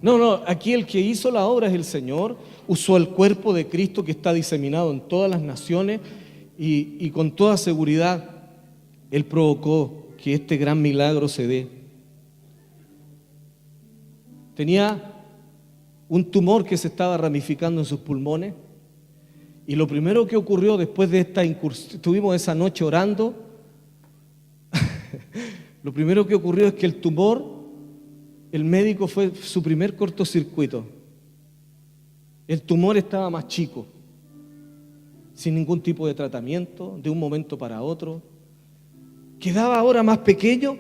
No, aquí el que hizo la obra es el Señor. Usó el cuerpo de Cristo que está diseminado en todas las naciones, y con toda seguridad Él provocó que este gran milagro se dé. Tenía un tumor que se estaba ramificando en sus pulmones. Y lo primero que ocurrió después de esta incursión, estuvimos esa noche orando, lo primero que ocurrió es que el tumor, el médico fue su primer cortocircuito. El tumor estaba más chico, sin ningún tipo de tratamiento, de un momento para otro. Quedaba ahora más pequeño.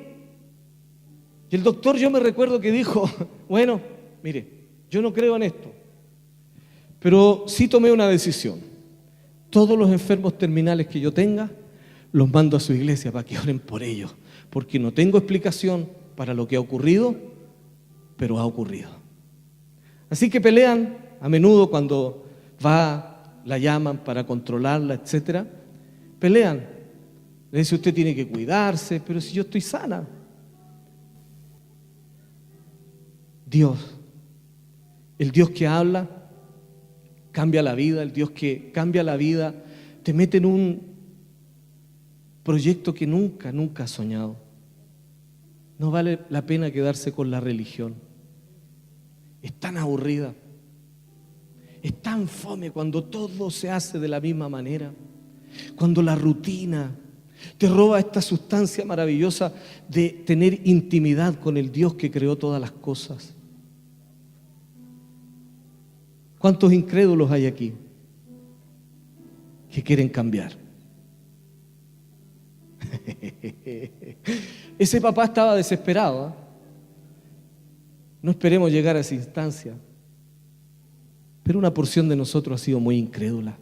Y el doctor, yo me recuerdo que dijo, bueno, mire, yo no creo en esto, pero sí tomé una decisión. Todos los enfermos terminales que yo tenga, los mando a su iglesia para que oren por ellos, porque no tengo explicación para lo que ha ocurrido, pero ha ocurrido. Así que pelean a menudo cuando la llaman para controlarla, etcétera. Pelean. Le dice, usted tiene que cuidarse, pero si yo estoy sana. Dios, el Dios que habla, cambia la vida, el Dios que cambia la vida, te mete en un proyecto que nunca has soñado. No vale la pena quedarse con la religión. Es tan aburrida, es tan fome cuando todo se hace de la misma manera, cuando la rutina te roba esta sustancia maravillosa de tener intimidad con el Dios que creó todas las cosas. ¿Cuántos incrédulos hay aquí que quieren cambiar? Ese papá estaba desesperado, ¿eh? No esperemos llegar a esa instancia, pero una porción de nosotros ha sido muy incrédula.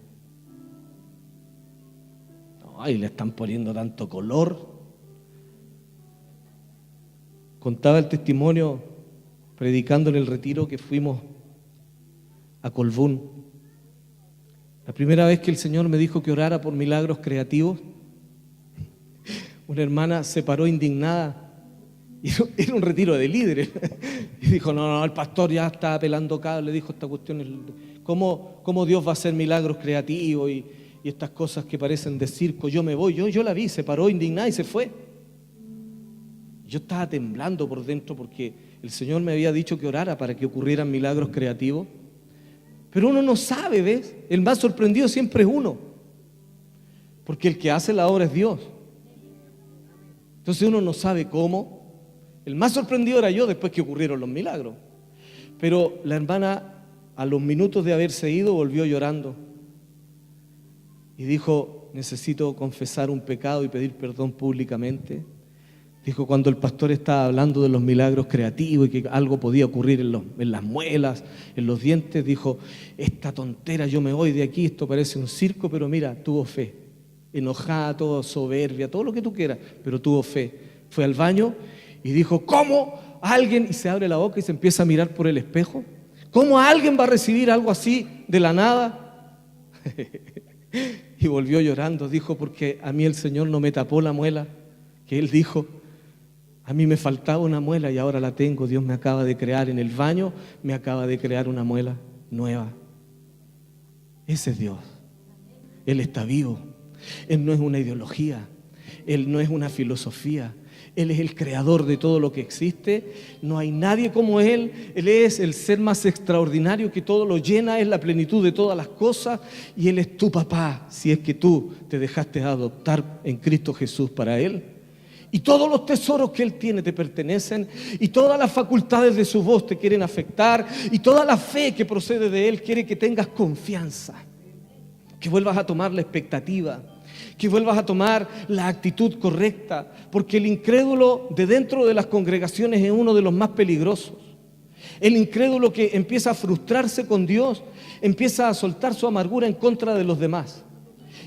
Ay, le están poniendo tanto color. Contaba el testimonio predicando en el retiro que fuimos a Colbún. La primera vez que el Señor me dijo que orara por milagros creativos, una hermana se paró indignada. Y era un retiro de líderes. Y dijo, no, el pastor ya está pelando cable. Le dijo, esta cuestión es, ¿cómo Dios va a hacer milagros creativos y estas cosas que parecen de circo? Yo me voy. Yo la vi, se paró indignada y se fue. Yo estaba temblando por dentro porque el Señor me había dicho que orara para que ocurrieran milagros creativos. Pero uno no sabe, ¿ves? El más sorprendido siempre es uno. Porque el que hace la obra es Dios. Entonces uno no sabe cómo. El más sorprendido era yo después que ocurrieron los milagros. Pero la hermana, a los minutos de haberse ido, volvió llorando. Y dijo, necesito confesar un pecado y pedir perdón públicamente. Dijo, cuando el pastor estaba hablando de los milagros creativos y que algo podía ocurrir en las muelas, en los dientes, dijo, esta tontera, yo me voy de aquí, esto parece un circo, pero mira, tuvo fe. Enojada, todo soberbia, todo lo que tú quieras, pero tuvo fe. Fue al baño y dijo, ¿cómo alguien? Y se abre la boca y se empieza a mirar por el espejo. ¿Cómo alguien va a recibir algo así de la nada? Y volvió llorando, dijo, porque a mí el Señor no me tapó la muela, que Él dijo, a mí me faltaba una muela y ahora la tengo. Dios me acaba de crear en el baño, me acaba de crear una muela nueva. Ese es Dios. Él está vivo. Él no es una ideología. Él no es una filosofía. Él es el creador de todo lo que existe. No hay nadie como Él. Él es el ser más extraordinario que todo lo llena, es la plenitud de todas las cosas. Y Él es tu papá, si es que tú te dejaste adoptar en Cristo Jesús para Él. Y todos los tesoros que Él tiene te pertenecen. Y todas las facultades de su voz te quieren afectar. Y toda la fe que procede de Él quiere que tengas confianza. Que vuelvas a tomar la expectativa. Que vuelvas a tomar la actitud correcta, porque el incrédulo de dentro de las congregaciones es uno de los más peligrosos. El incrédulo que empieza a frustrarse con Dios, empieza a soltar su amargura en contra de los demás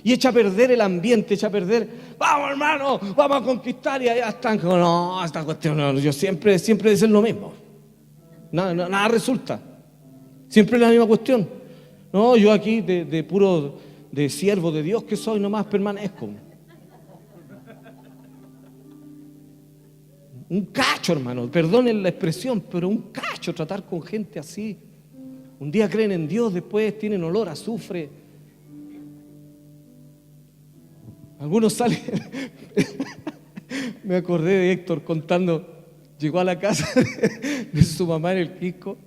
y echa a perder el ambiente, echa a perder, vamos hermano, vamos a conquistar, y allá están, no, esta cuestión, no, yo siempre dicen lo mismo, nada resulta, siempre es la misma cuestión. No, yo aquí de puro... de siervo de Dios que soy, nomás permanezco. Un cacho, hermano, perdonen la expresión, pero un cacho tratar con gente así. Un día creen en Dios, después tienen olor a azufre. Algunos salen. Me acordé de Héctor contando, llegó a la casa de su mamá en el Quisco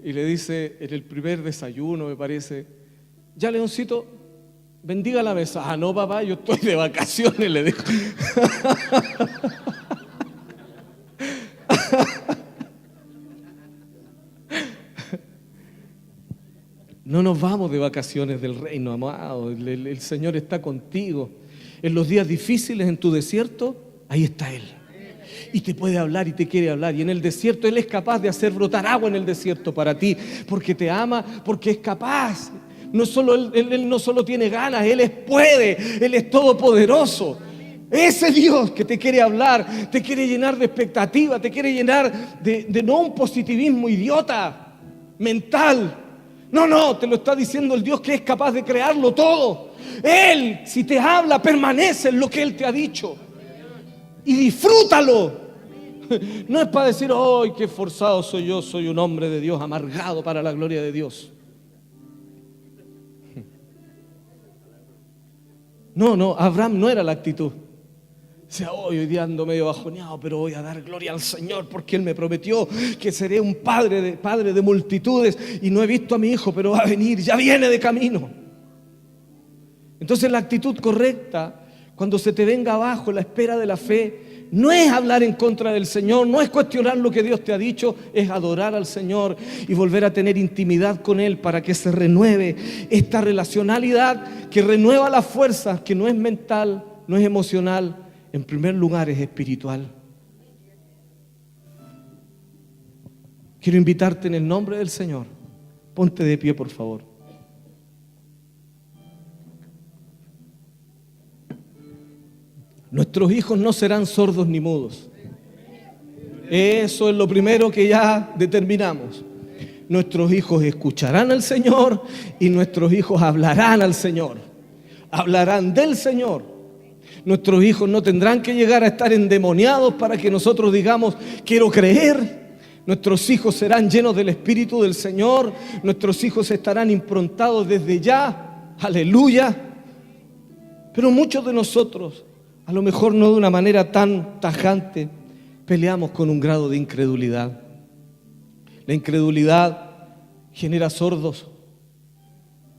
y le dice, en el primer desayuno, me parece, ya Leoncito, bendiga la mesa. Ah, no, papá, yo estoy de vacaciones, le dijo. No nos vamos de vacaciones del reino, amado. El Señor está contigo. En los días difíciles, en tu desierto, ahí está Él. Y te puede hablar y te quiere hablar. Y en el desierto Él es capaz de hacer brotar agua en el desierto para ti. Porque te ama, porque es capaz. Él no solo tiene ganas, Él puede, Él es todopoderoso. Ese Dios que te quiere hablar, te quiere llenar de expectativa, te quiere llenar de no un positivismo idiota, mental. No, te lo está diciendo el Dios que es capaz de crearlo todo. Él, si te habla, permanece en lo que Él te ha dicho. Y disfrútalo. No es para decir, ¡ay, qué forzado soy yo! Soy un hombre de Dios, amargado para la gloria de Dios. No, Abraham no era la actitud. O sea, hoy día ando medio bajoneado, pero voy a dar gloria al Señor porque Él me prometió que seré un padre de multitudes y no he visto a mi hijo, pero va a venir, ya viene de camino. Entonces la actitud correcta, cuando se te venga abajo la espera de la fe, no es hablar en contra del Señor, no es cuestionar lo que Dios te ha dicho, es adorar al Señor y volver a tener intimidad con Él para que se renueve esta relacionalidad que renueva las fuerzas, que no es mental, no es emocional. En primer lugar es espiritual. Quiero invitarte en el nombre del Señor. Ponte de pie, por favor. Nuestros hijos no serán sordos ni mudos. Eso es lo primero que ya determinamos. Nuestros hijos escucharán al Señor y nuestros hijos hablarán al Señor. Hablarán del Señor. Nuestros hijos no tendrán que llegar a estar endemoniados para que nosotros digamos, quiero creer. Nuestros hijos serán llenos del Espíritu del Señor. Nuestros hijos estarán improntados desde ya. Aleluya. Pero muchos de nosotros, a lo mejor no de una manera tan tajante, peleamos con un grado de incredulidad. La incredulidad genera sordos.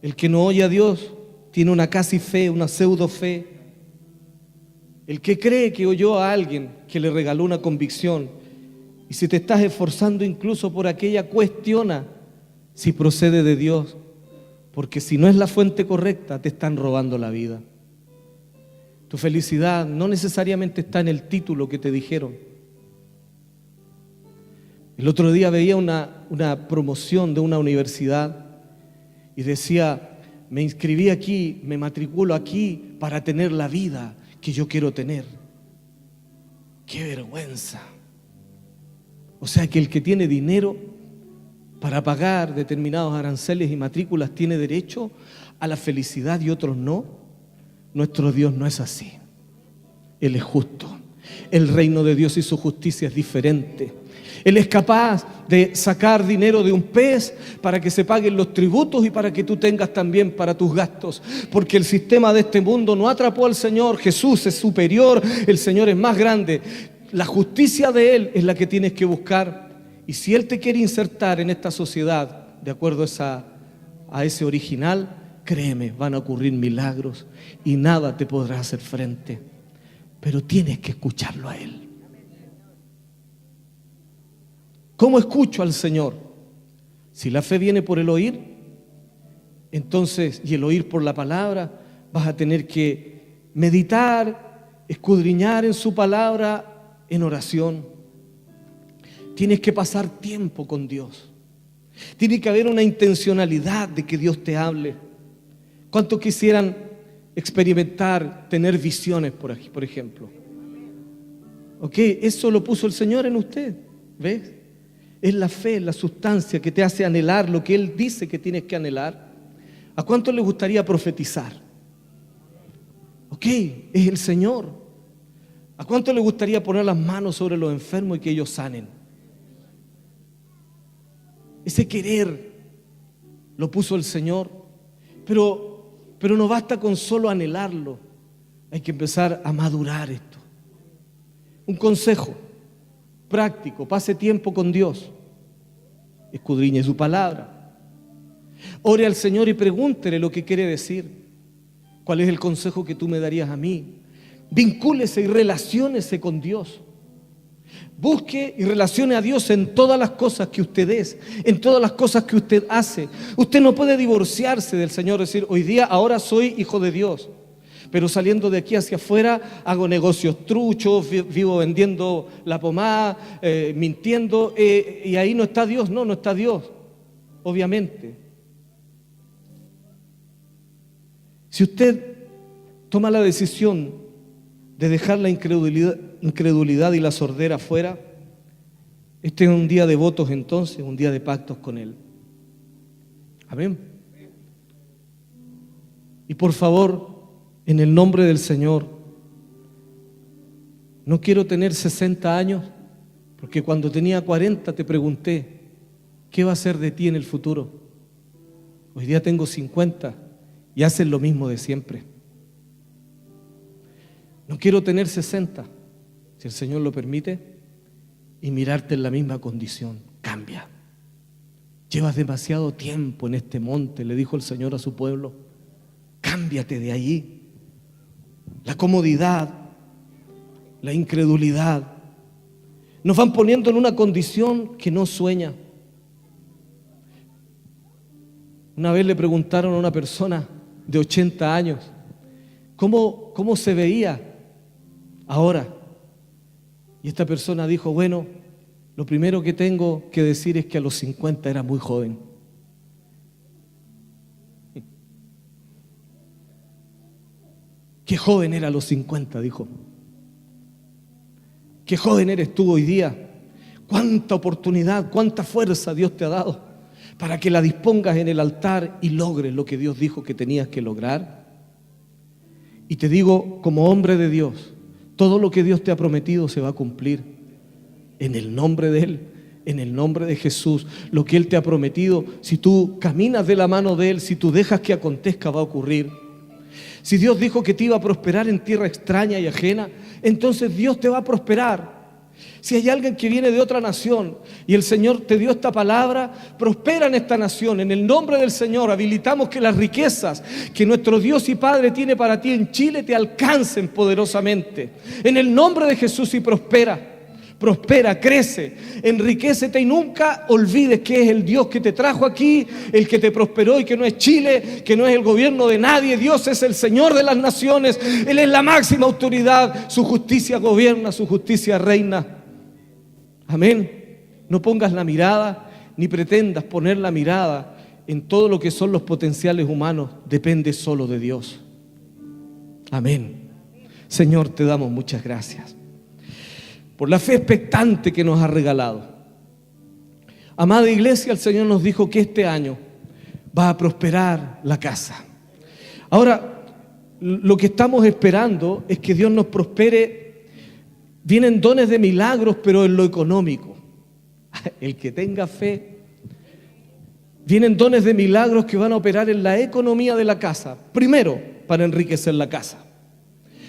El que no oye a Dios tiene una casi fe, una pseudo fe. El que cree que oyó a alguien que le regaló una convicción y si te estás esforzando incluso por aquella, cuestiona si procede de Dios, porque si no es la fuente correcta te están robando la vida. Tu felicidad no necesariamente está en el título que te dijeron. El otro día veía una promoción de una universidad y decía, me inscribí aquí, me matriculo aquí para tener la vida que yo quiero tener. ¡Qué vergüenza! O sea que el que tiene dinero para pagar determinados aranceles y matrículas tiene derecho a la felicidad y otros no. Nuestro Dios no es así. Él es justo. El reino de Dios y su justicia es diferente. Él es capaz de sacar dinero de un pez para que se paguen los tributos y para que tú tengas también para tus gastos. Porque el sistema de este mundo no atrapó al Señor. Jesús es superior, el Señor es más grande. La justicia de Él es la que tienes que buscar. Y si Él te quiere insertar en esta sociedad, de acuerdo a ese original, créeme, van a ocurrir milagros y nada te podrá hacer frente. Pero tienes que escucharlo a Él. ¿Cómo escucho al Señor? Si la fe viene por el oír, entonces, y el oír por la palabra, vas a tener que meditar, escudriñar en su palabra en oración. Tienes que pasar tiempo con Dios. Tiene que haber una intencionalidad de que Dios te hable. ¿Cuántos quisieran experimentar, tener visiones por aquí, por ejemplo? Ok, eso lo puso el Señor en usted, ¿ves? Es la fe, la sustancia que te hace anhelar lo que Él dice que tienes que anhelar. ¿A cuánto le gustaría profetizar? Ok, es el Señor. ¿A cuánto le gustaría poner las manos sobre los enfermos y que ellos sanen? Ese querer lo puso el Señor. Pero no basta con solo anhelarlo. Hay que empezar a madurar esto. Un consejo práctico: pase tiempo con Dios, escudriñe su palabra, ore al Señor y pregúntele lo que quiere decir. ¿Cuál es el consejo que tú me darías a mí? Vincúlese y relaciónese con Dios. Busque y relacione a Dios en todas las cosas que usted es, en todas las cosas que usted hace. Usted no puede divorciarse del Señor, decir, hoy día ahora soy hijo de Dios, pero saliendo de aquí hacia afuera hago negocios truchos, vivo vendiendo la pomada, mintiendo, y ahí no está Dios. No está Dios, obviamente. Si usted toma la decisión de dejar la incredulidad y la sordera fuera, este es un día de votos entonces, un día de pactos con Él. Amén. Y por favor, en el nombre del Señor, no quiero tener 60 años, porque cuando tenía 40 te pregunté, ¿qué va a ser de ti en el futuro? Hoy día tengo 50 y haces lo mismo de siempre. No quiero tener 60, si el Señor lo permite, y mirarte en la misma condición. Cambia. Llevas demasiado tiempo en este monte, le dijo el Señor a su pueblo. Cámbiate de allí. La comodidad, la incredulidad, nos van poniendo en una condición que no sueña. Una vez le preguntaron a una persona de 80 años, ¿cómo se veía ahora? Y esta persona dijo, bueno, lo primero que tengo que decir es que a los 50 era muy joven. Qué joven era a los 50, dijo. Qué joven eres tú hoy día. Cuánta oportunidad, cuánta fuerza Dios te ha dado para que la dispongas en el altar y logres lo que Dios dijo que tenías que lograr. Y te digo, como hombre de Dios, todo lo que Dios te ha prometido se va a cumplir en el nombre de Él, en el nombre de Jesús. Lo que Él te ha prometido, si tú caminas de la mano de Él, si tú dejas que acontezca, va a ocurrir. Si Dios dijo que te iba a prosperar en tierra extraña y ajena, entonces Dios te va a prosperar. Si hay alguien que viene de otra nación y el Señor te dio esta palabra, prospera en esta nación. En el nombre del Señor habilitamos que las riquezas que nuestro Dios y Padre tiene para ti en Chile te alcancen poderosamente. En el nombre de Jesús, y prospera. Prospera, crece, enriquécete y nunca olvides que es el Dios que te trajo aquí, el que te prosperó, y que no es Chile, que no es el gobierno de nadie. Dios es el Señor de las naciones, Él es la máxima autoridad, su justicia gobierna, su justicia reina. Amén. No pongas la mirada, ni pretendas poner la mirada en todo lo que son los potenciales humanos, depende solo de Dios. Amén. Señor, te damos muchas gracias por la fe expectante que nos ha regalado. Amada iglesia, el Señor nos dijo que este año va a prosperar la casa. Ahora, lo que estamos esperando es que Dios nos prospere. Vienen dones de milagros, pero en lo económico. El que tenga fe, vienen dones de milagros que van a operar en la economía de la casa. Primero, para enriquecer la casa,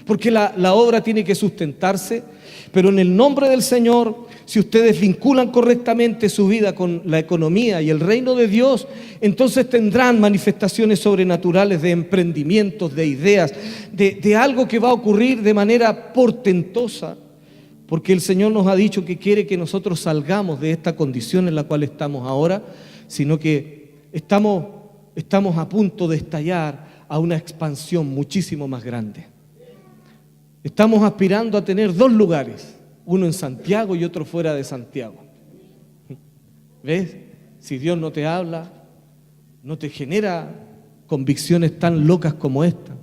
porque la obra tiene que sustentarse. Pero en el nombre del Señor, si ustedes vinculan correctamente su vida con la economía y el reino de Dios, entonces tendrán manifestaciones sobrenaturales de emprendimientos, de ideas, de algo que va a ocurrir de manera portentosa, porque el Señor nos ha dicho que quiere que nosotros salgamos de esta condición en la cual estamos ahora, sino que estamos a punto de estallar a una expansión muchísimo más grande. Estamos aspirando a tener 2 lugares, uno en Santiago y otro fuera de Santiago. ¿Ves? Si Dios no te habla, no te genera convicciones tan locas como esta.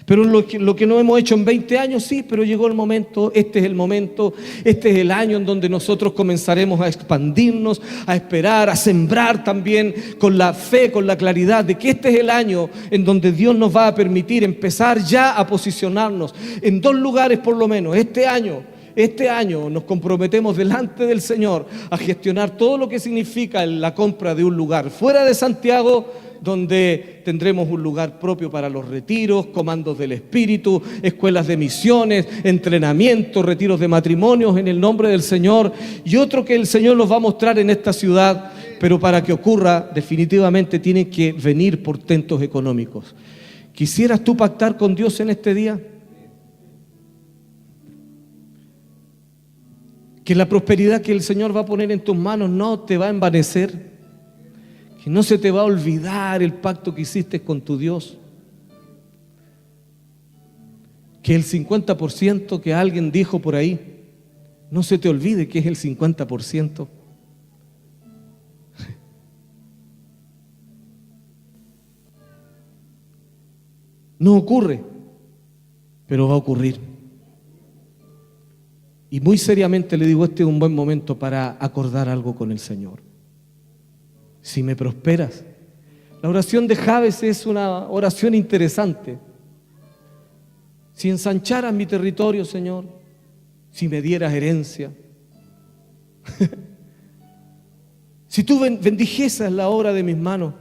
Pero lo que no hemos hecho en 20 años, sí, pero llegó el momento, este es el momento, este es el año en donde nosotros comenzaremos a expandirnos, a esperar, a sembrar también con la fe, con la claridad de que este es el año en donde Dios nos va a permitir empezar ya a posicionarnos en 2 lugares por lo menos. Este año nos comprometemos delante del Señor a gestionar todo lo que significa la compra de un lugar fuera de Santiago, donde tendremos un lugar propio para los retiros, comandos del Espíritu, escuelas de misiones, entrenamientos, retiros de matrimonios en el nombre del Señor, y otro que el Señor nos va a mostrar en esta ciudad. Pero para que ocurra, definitivamente tienen que venir portentos económicos. ¿Quisieras tú pactar con Dios en este día? Que la prosperidad que el Señor va a poner en tus manos no te va a envanecer, que no se te va a olvidar el pacto que hiciste con tu Dios, que el 50% que alguien dijo por ahí, no se te olvide que es el 50%. No ocurre, pero va a ocurrir. Y muy seriamente le digo, este es un buen momento para acordar algo con el Señor. Si me prosperas. La oración de Jabes es una oración interesante. Si ensancharas mi territorio, Señor, si me dieras herencia, si tú bendijeses la obra de mis manos.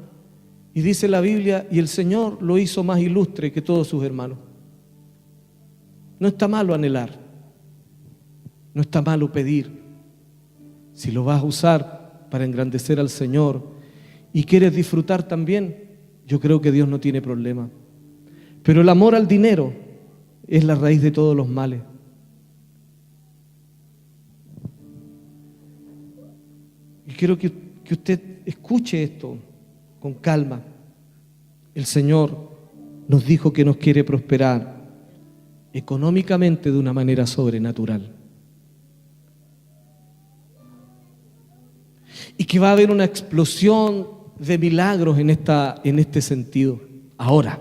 Y dice la Biblia, y el Señor lo hizo más ilustre que todos sus hermanos. No está malo anhelar, no está malo pedir. Si lo vas a usar para engrandecer al Señor y quieres disfrutar también, yo creo que Dios no tiene problema. Pero el amor al dinero es la raíz de todos los males. Y quiero que usted escuche esto con calma. El Señor nos dijo que nos quiere prosperar económicamente de una manera sobrenatural. Y que va a haber una explosión de milagros en este sentido. Ahora,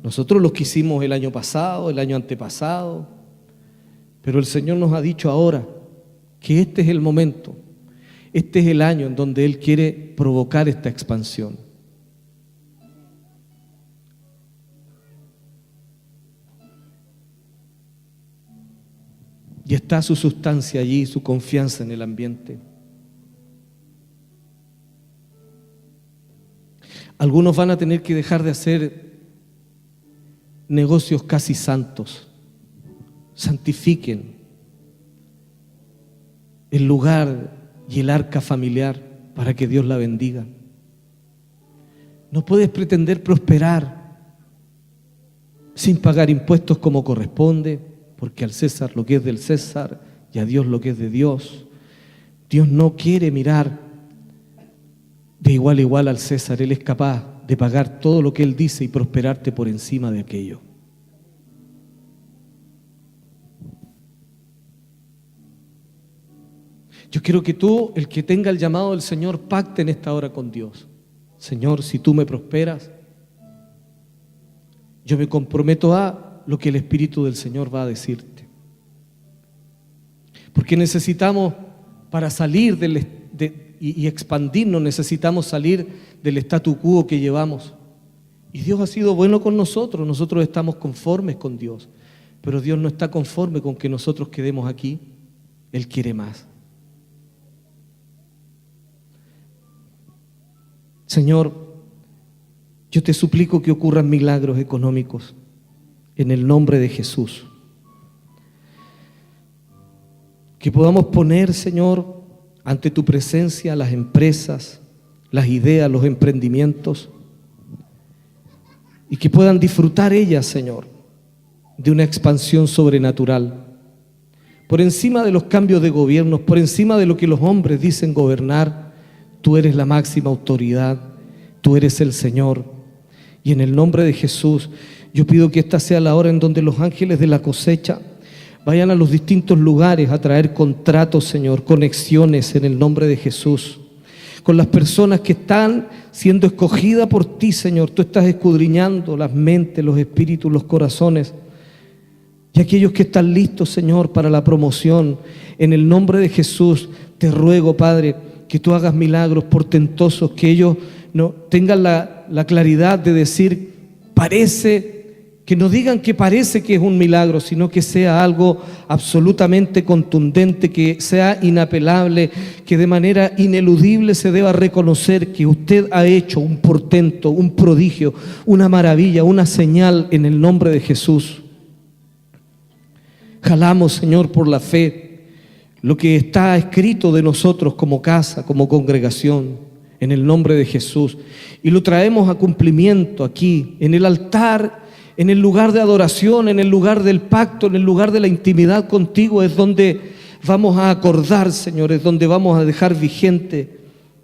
nosotros los que hicimos el año pasado, el año antepasado, pero el Señor nos ha dicho ahora que este es el momento. Este es el año en donde Él quiere provocar esta expansión. Y está su sustancia allí, su confianza en el ambiente. Algunos van a tener que dejar de hacer negocios casi santos. Santifiquen el lugar y el arca familiar para que Dios la bendiga. No puedes pretender prosperar sin pagar impuestos como corresponde, porque al César lo que es del César y a Dios lo que es de Dios. Dios no quiere mirar de igual a igual al César. Él es capaz de pagar todo lo que Él dice y prosperarte por encima de aquello. Yo quiero que tú, el que tenga el llamado del Señor, pacte en esta hora con Dios. Señor, si tú me prosperas, yo me comprometo a lo que el Espíritu del Señor va a decirte. Porque necesitamos, para salir y expandirnos, necesitamos salir del statu quo que llevamos. Y Dios ha sido bueno con nosotros. Nosotros estamos conformes con Dios. Pero Dios no está conforme con que nosotros quedemos aquí. Él quiere más. Señor, yo te suplico que ocurran milagros económicos en el nombre de Jesús. Que podamos poner, Señor, ante tu presencia las empresas, las ideas, los emprendimientos, y que puedan disfrutar ellas, Señor, de una expansión sobrenatural. Por encima de los cambios de gobiernos, por encima de lo que los hombres dicen gobernar, tú eres la máxima autoridad, tú eres el Señor. Y en el nombre de Jesús, yo pido que esta sea la hora en donde los ángeles de la cosecha vayan a los distintos lugares a traer contratos, Señor, conexiones en el nombre de Jesús, con las personas que están siendo escogidas por ti, Señor. Tú estás escudriñando las mentes, los espíritus, los corazones. Y aquellos que están listos, Señor, para la promoción, en el nombre de Jesús, te ruego, Padre, que tú hagas milagros portentosos, que ellos no tengan la claridad de decir, parece, que no digan que parece que es un milagro, sino que sea algo absolutamente contundente, que sea inapelable, que de manera ineludible se deba reconocer que usted ha hecho un portento, un prodigio, una maravilla, una señal en el nombre de Jesús. Jalamos, Señor, por la fe, lo que está escrito de nosotros como casa, como congregación, en el nombre de Jesús, y lo traemos a cumplimiento aquí, en el altar, en el lugar de adoración, en el lugar del pacto, en el lugar de la intimidad contigo, es donde vamos a acordar, Señor, es donde vamos a dejar vigente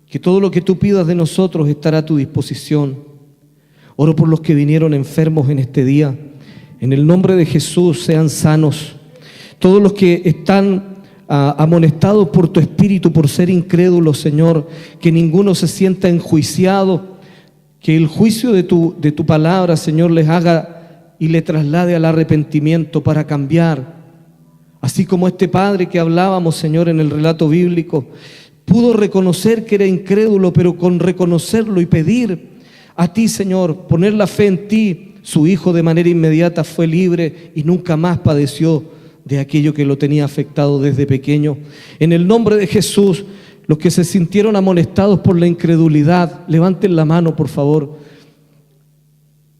que todo lo que tú pidas de nosotros estará a tu disposición. Oro por los que vinieron enfermos en este día, en el nombre de Jesús, sean sanos. Todos los que están amonestados por tu Espíritu por ser incrédulos, Señor, que ninguno se sienta enjuiciado, Que el juicio de tu palabra, Señor, les haga y le traslade al arrepentimiento para cambiar. Así como este padre que hablábamos, Señor, en el relato bíblico, pudo reconocer que era incrédulo, pero con reconocerlo y pedir a ti, Señor, poner la fe en ti, su hijo de manera inmediata fue libre y nunca más padeció de aquello que lo tenía afectado desde pequeño. En el nombre de Jesús, los que se sintieron amonestados por la incredulidad, levanten la mano, por favor.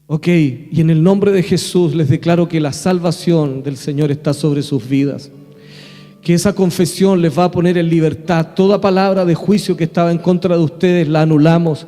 Ok, y en el nombre de Jesús les declaro que la salvación del Señor está sobre sus vidas. Que esa confesión les va a poner en libertad. Toda palabra de juicio que estaba en contra de ustedes la anulamos.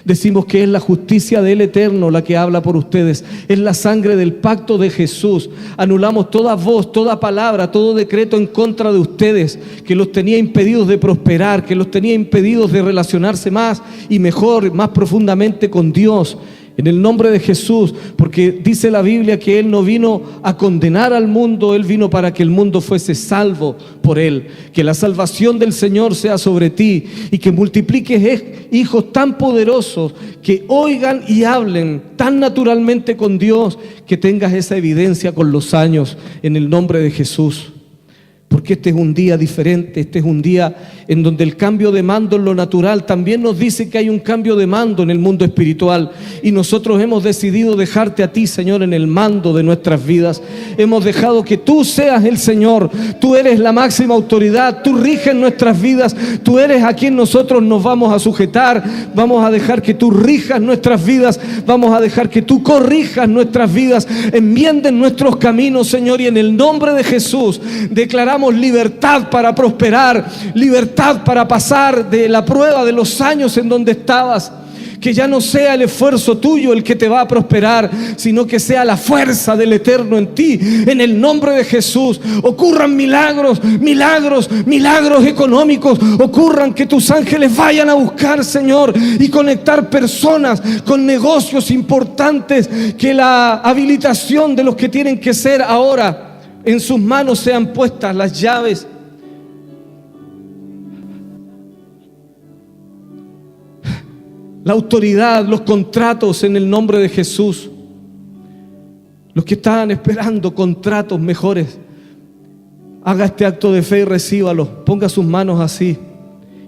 Decimos que es la justicia del Eterno la que habla por ustedes. Es la sangre del pacto de Jesús. Anulamos toda voz, toda palabra, todo decreto en contra de ustedes que los tenía impedidos de prosperar, que los tenía impedidos de relacionarse más y mejor, más profundamente con Dios. En el nombre de Jesús, porque dice la Biblia que Él no vino a condenar al mundo, Él vino para que el mundo fuese salvo por Él. Que la salvación del Señor sea sobre ti y que multipliques hijos tan poderosos que oigan y hablen tan naturalmente con Dios, que tengas esa evidencia con los años en el nombre de Jesús. Porque este es un día diferente, este es un día en donde el cambio de mando en lo natural también nos dice que hay un cambio de mando en el mundo espiritual. Y nosotros hemos decidido dejarte a ti, Señor, en el mando de nuestras vidas. Hemos dejado que tú seas el Señor. Tú eres la máxima autoridad, tú riges nuestras vidas. Tú eres a quien nosotros nos vamos a sujetar. Vamos a dejar que tú rijas nuestras vidas. Vamos a dejar que tú corrijas nuestras vidas. Enmiendes nuestros caminos, Señor. Y en el nombre de Jesús declaramos libertad para prosperar, libertad para pasar de la prueba de los años en donde estabas. Que ya no sea el esfuerzo tuyo el que te va a prosperar, sino que sea la fuerza del Eterno en ti. En el nombre de Jesús, ocurran milagros, milagros, milagros económicos. Ocurran que tus ángeles vayan a buscar, Señor, y conectar personas con negocios importantes. Que la habilitación de los que tienen que ser ahora en sus manos sean puestas las llaves. La autoridad, los contratos en el nombre de Jesús. Los que estaban esperando contratos mejores, haga este acto de fe y recíbalos. Ponga sus manos así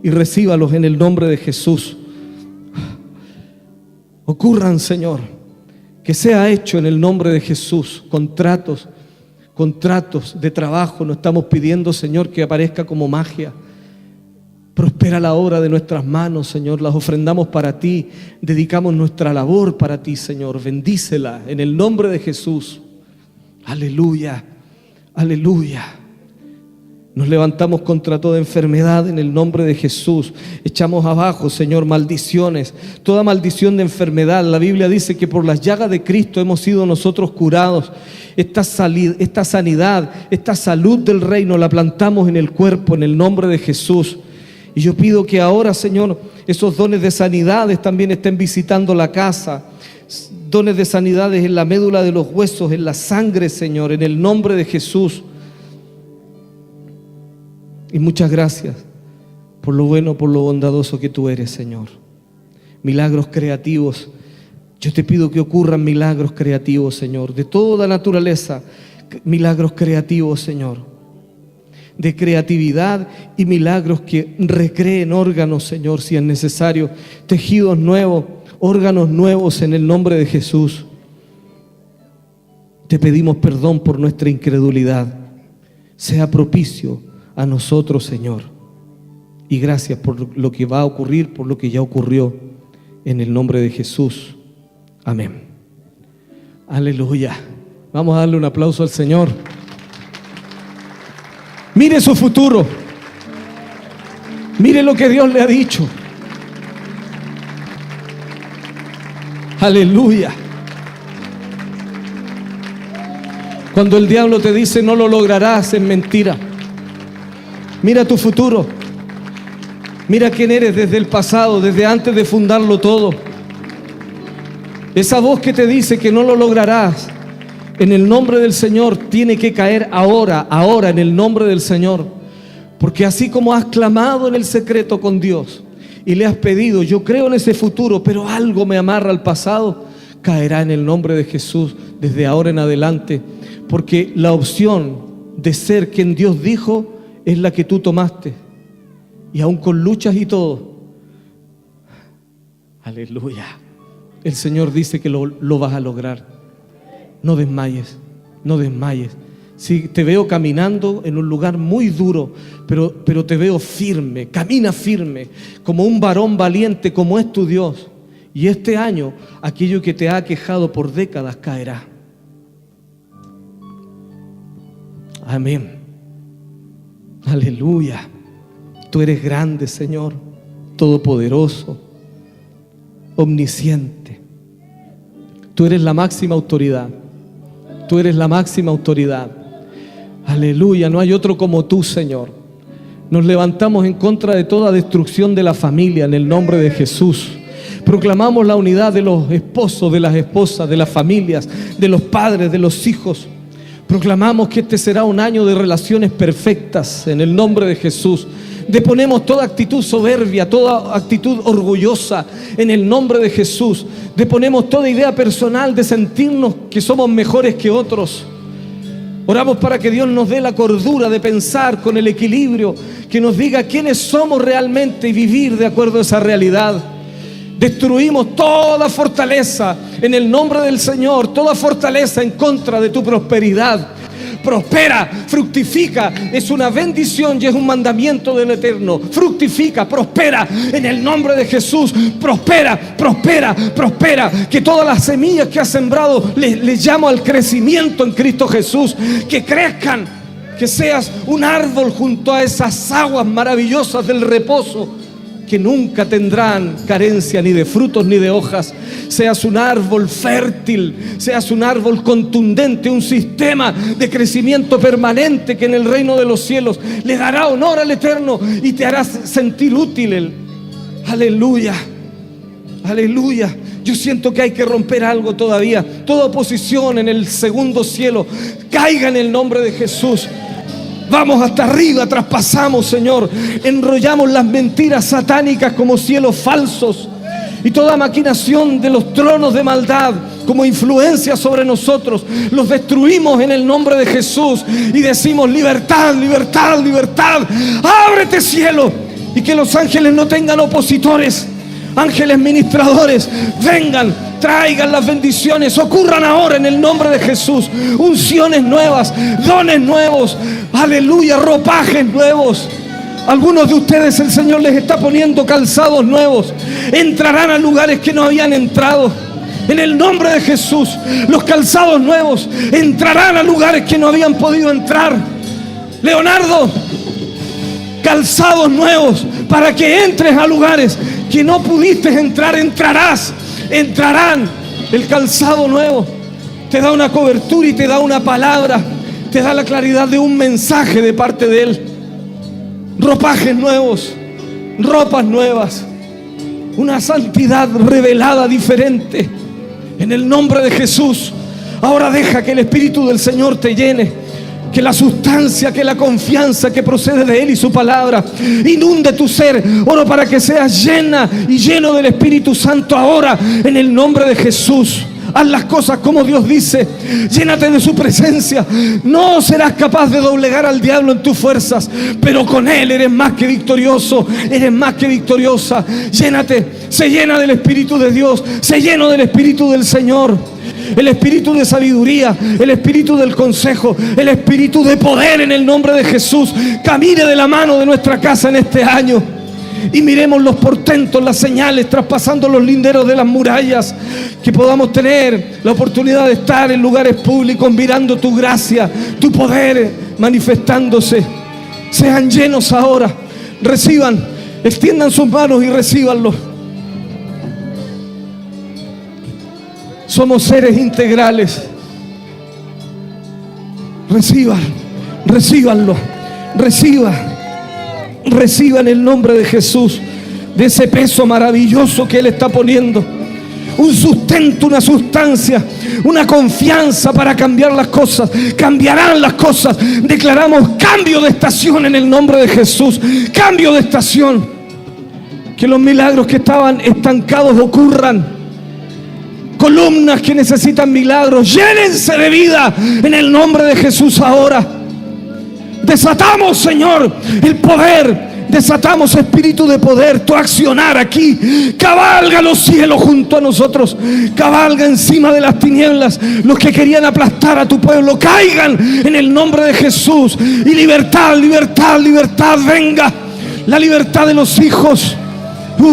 y recíbalos en el nombre de Jesús. Ocurran, Señor, que sea hecho en el nombre de Jesús. Contratos de trabajo, no estamos pidiendo, Señor, que aparezca como magia. Prospera la obra de nuestras manos, Señor, las ofrendamos para ti, dedicamos nuestra labor para ti, Señor, bendícela en el nombre de Jesús. Aleluya, aleluya. Nos levantamos contra toda enfermedad en el nombre de Jesús. Echamos abajo, Señor, maldiciones, toda maldición de enfermedad. La Biblia dice que por las llagas de Cristo hemos sido nosotros curados. Esta sanidad, esta salud del reino la plantamos en el cuerpo en el nombre de Jesús. Y yo pido que ahora, Señor, esos dones de sanidades también estén visitando la casa. Dones de sanidades en la médula de los huesos, en la sangre, Señor, en el nombre de Jesús. Y muchas gracias por lo bueno, por lo bondadoso que tú eres, Señor. Milagros creativos. Yo te pido que ocurran milagros creativos, Señor, de toda naturaleza. Milagros creativos, Señor, de creatividad y milagros que recreen órganos, Señor, si es necesario. Tejidos nuevos, órganos nuevos en el nombre de Jesús. Te pedimos perdón por nuestra incredulidad. Sea propicio a nosotros, Señor. Y gracias por lo que va a ocurrir, por lo que ya ocurrió. En el nombre de Jesús. Amén. Aleluya. Vamos a darle un aplauso al Señor. Mire su futuro. Mire lo que Dios le ha dicho. Aleluya. Cuando el diablo te dice no lo lograrás, es mentira. Mira tu futuro. Mira quién eres desde el pasado, desde antes de fundarlo todo. Esa voz que te dice que no lo lograrás, en el nombre del Señor tiene que caer ahora en el nombre del Señor. Porque así como has clamado en el secreto con Dios y le has pedido, yo creo en ese futuro, pero algo me amarra al pasado, caerá en el nombre de Jesús desde ahora en adelante, porque la opción de ser quien Dios dijo es la que tú tomaste, y aún con luchas y todo, aleluya, el Señor dice que lo vas a lograr. No desmayes, no desmayes. Sí, te veo caminando en un lugar muy duro, pero te veo firme, camina firme, como un varón valiente, como es tu Dios. Y este año, aquello que te ha aquejado por décadas caerá. Amén. Aleluya. Tú eres grande, Señor, todopoderoso, omnisciente. Tú eres la máxima autoridad. Tú eres la máxima autoridad. Aleluya, no hay otro como tú, Señor. Nos levantamos en contra de toda destrucción de la familia en el nombre de Jesús. Proclamamos la unidad de los esposos, de las esposas, de las familias, de los padres, de los hijos. Proclamamos que este será un año de relaciones perfectas en el nombre de Jesús. Deponemos toda actitud soberbia, toda actitud orgullosa en el nombre de Jesús. Deponemos toda idea personal de sentirnos que somos mejores que otros. Oramos para que Dios nos dé la cordura de pensar con el equilibrio, que nos diga quiénes somos realmente y vivir de acuerdo a esa realidad. Destruimos toda fortaleza en el nombre del Señor, toda fortaleza en contra de tu prosperidad. Prospera, fructifica, es una bendición y es un mandamiento del Eterno. Fructifica, prospera en el nombre de Jesús. Prospera, prospera, prospera. Que todas las semillas que has sembrado les llamo al crecimiento en Cristo Jesús. Que crezcan, que seas un árbol junto a esas aguas maravillosas del reposo, que nunca tendrán carencia ni de frutos ni de hojas. Seas un árbol fértil, seas un árbol contundente, un sistema de crecimiento permanente que en el reino de los cielos le dará honor al Eterno y te hará sentir útil. Aleluya, aleluya. Yo siento que hay que romper algo todavía. Toda oposición en el segundo cielo caiga en el nombre de Jesús. Vamos hasta arriba, traspasamos, Señor. Enrollamos las mentiras satánicas como cielos falsos y toda maquinación de los tronos de maldad como influencia sobre nosotros. Los destruimos en el nombre de Jesús y decimos: libertad, libertad, libertad. Ábrete, cielo, y que los ángeles no tengan opositores. Ángeles ministradores, vengan, traigan las bendiciones, ocurran ahora en el nombre de Jesús. Unciones nuevas, dones nuevos, aleluya, ropajes nuevos. Algunos de ustedes el Señor les está poniendo calzados nuevos. Entrarán a lugares que no habían entrado. En el nombre de Jesús, los calzados nuevos entrarán a lugares que no habían podido entrar. Leonardo, calzados nuevos para que entres a lugares que no pudiste entrar. Entrarán. El calzado nuevo te da una cobertura y te da una palabra, te da la claridad de un mensaje de parte de Él. Ropajes nuevos, ropas nuevas, una santidad revelada diferente en el nombre de Jesús. Ahora deja que el Espíritu del Señor te llene. Que la sustancia, que la confianza que procede de Él y su palabra inunde tu ser. Oro para que seas llena y lleno del Espíritu Santo ahora en el nombre de Jesús. Haz las cosas como Dios dice. Llénate de su presencia. No serás capaz de doblegar al diablo en tus fuerzas, pero con Él eres más que victorioso. Eres más que victoriosa. Llénate, se llena del Espíritu de Dios, se llena del Espíritu del Señor. El espíritu de sabiduría, el espíritu del consejo, el espíritu de poder en el nombre de Jesús camine de la mano de nuestra casa en este año. Y miremos los portentos, las señales, traspasando los linderos de las murallas. Que podamos tener la oportunidad de estar en lugares públicos mirando tu gracia, tu poder manifestándose. Sean llenos ahora, reciban, extiendan sus manos y recíbanlo. Somos seres integrales. Recíbanlo. Reciban el nombre de Jesús, de ese peso maravilloso que Él está poniendo. Un sustento, una sustancia, una confianza para cambiar las cosas. Cambiarán las cosas. Declaramos cambio de estación en el nombre de Jesús. Cambio de estación. Que los milagros que estaban estancados ocurran. Columnas que necesitan milagros, llénense de vida en el nombre de Jesús ahora. Desatamos, Señor, el poder. Desatamos espíritu de poder, tu accionar aquí. Cabalga los cielos junto a nosotros. Cabalga encima de las tinieblas. Los que querían aplastar a tu pueblo, caigan en el nombre de Jesús. Y libertad, libertad, libertad, venga. La libertad de los hijos. En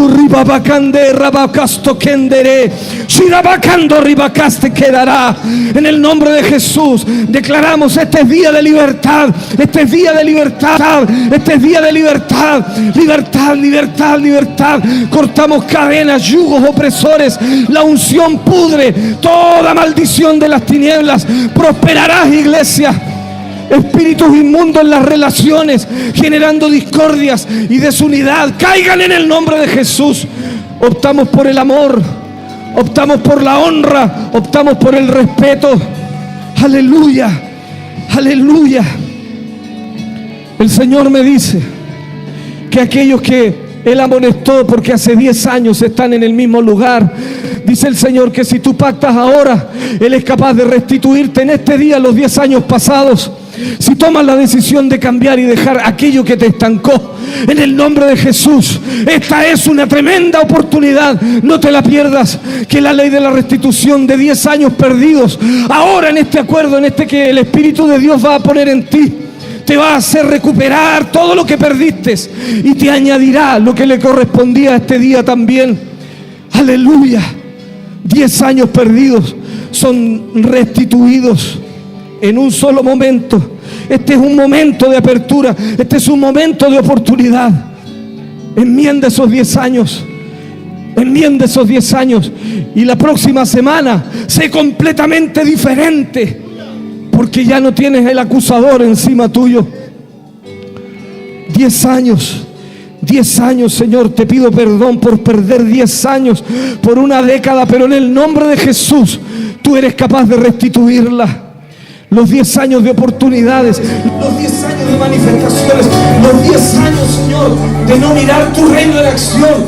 el nombre de Jesús declaramos: este es día de libertad, este es día de libertad, este es día de libertad, libertad, libertad, libertad. Cortamos cadenas, yugos opresores. La unción pudre toda maldición de las tinieblas. Prosperarás, iglesia. Espíritus inmundos en las relaciones, generando discordias y desunidad, caigan en el nombre de Jesús. Optamos por el amor, optamos por la honra, optamos por el respeto. Aleluya, aleluya. El Señor me dice que aquellos que Él amonestó porque hace 10 años están en el mismo lugar, dice el Señor que si tú pactas ahora, Él es capaz de restituirte en este día los 10 años pasados. Si tomas la decisión de cambiar y dejar aquello que te estancó, en el nombre de Jesús, esta es una tremenda oportunidad. No te la pierdas, que la ley de la restitución de 10 años perdidos, ahora en este acuerdo, en este que el Espíritu de Dios va a poner en ti, te va a hacer recuperar todo lo que perdiste y te añadirá lo que le correspondía a este día también. Aleluya. 10 años perdidos son restituidos en un solo momento. Este es un momento de apertura, este es un momento de oportunidad. Enmienda esos 10 años, enmienda esos 10 años, y la próxima semana sé completamente diferente, porque ya no tienes el acusador encima tuyo. 10 años, 10 años, Señor, te pido perdón por perder 10 años, por una década, pero en el nombre de Jesús, tú eres capaz de restituirla. Los 10 años de oportunidades, los 10 años de manifestaciones, los 10 años, Señor, de no mirar tu reino en acción,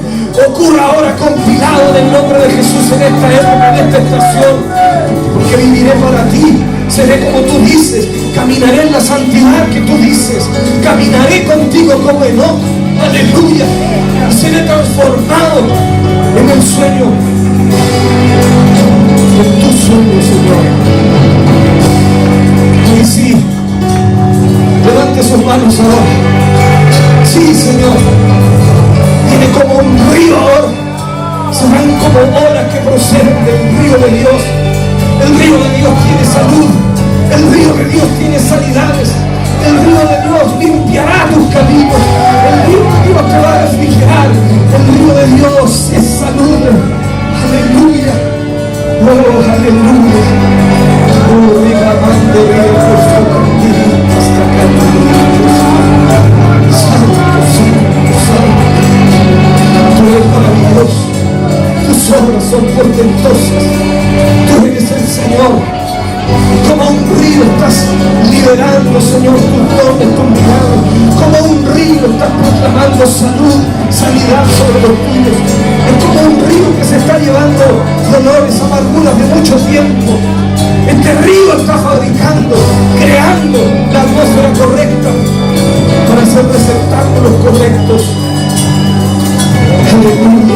ocurra ahora compilado en el nombre de Jesús en esta época, en esta estación. Porque viviré para ti, seré como tú dices, caminaré en la santidad que tú dices, caminaré contigo como Enoc. Aleluya. Y seré transformado en el sueño, en tu sueño, Señor. Y sí, levante sus manos ahora. Sí, Señor. Viene como un río ahora. Serán como olas que proceden del río de Dios. El río de Dios tiene salud. El río de Dios tiene sanidades. El río de Dios limpiará tus caminos. El río de Dios te va a refrigerar. El río de Dios es salud. Aleluya. Oh, aleluya. Oh, diga, mande, tú eres maravilloso, tus obras son portentosas, tú eres el Señor. Como un río estás liberando, Señor, tus dones, tus milagros. Como un río estás proclamando salud, sanidad sobre los tuyos. Es como un río que se está llevando dolores, amarguras de mucho tiempo. Este río está fabricando, creando la atmósfera correcta para hacer receptáculos correctos. Aleluya.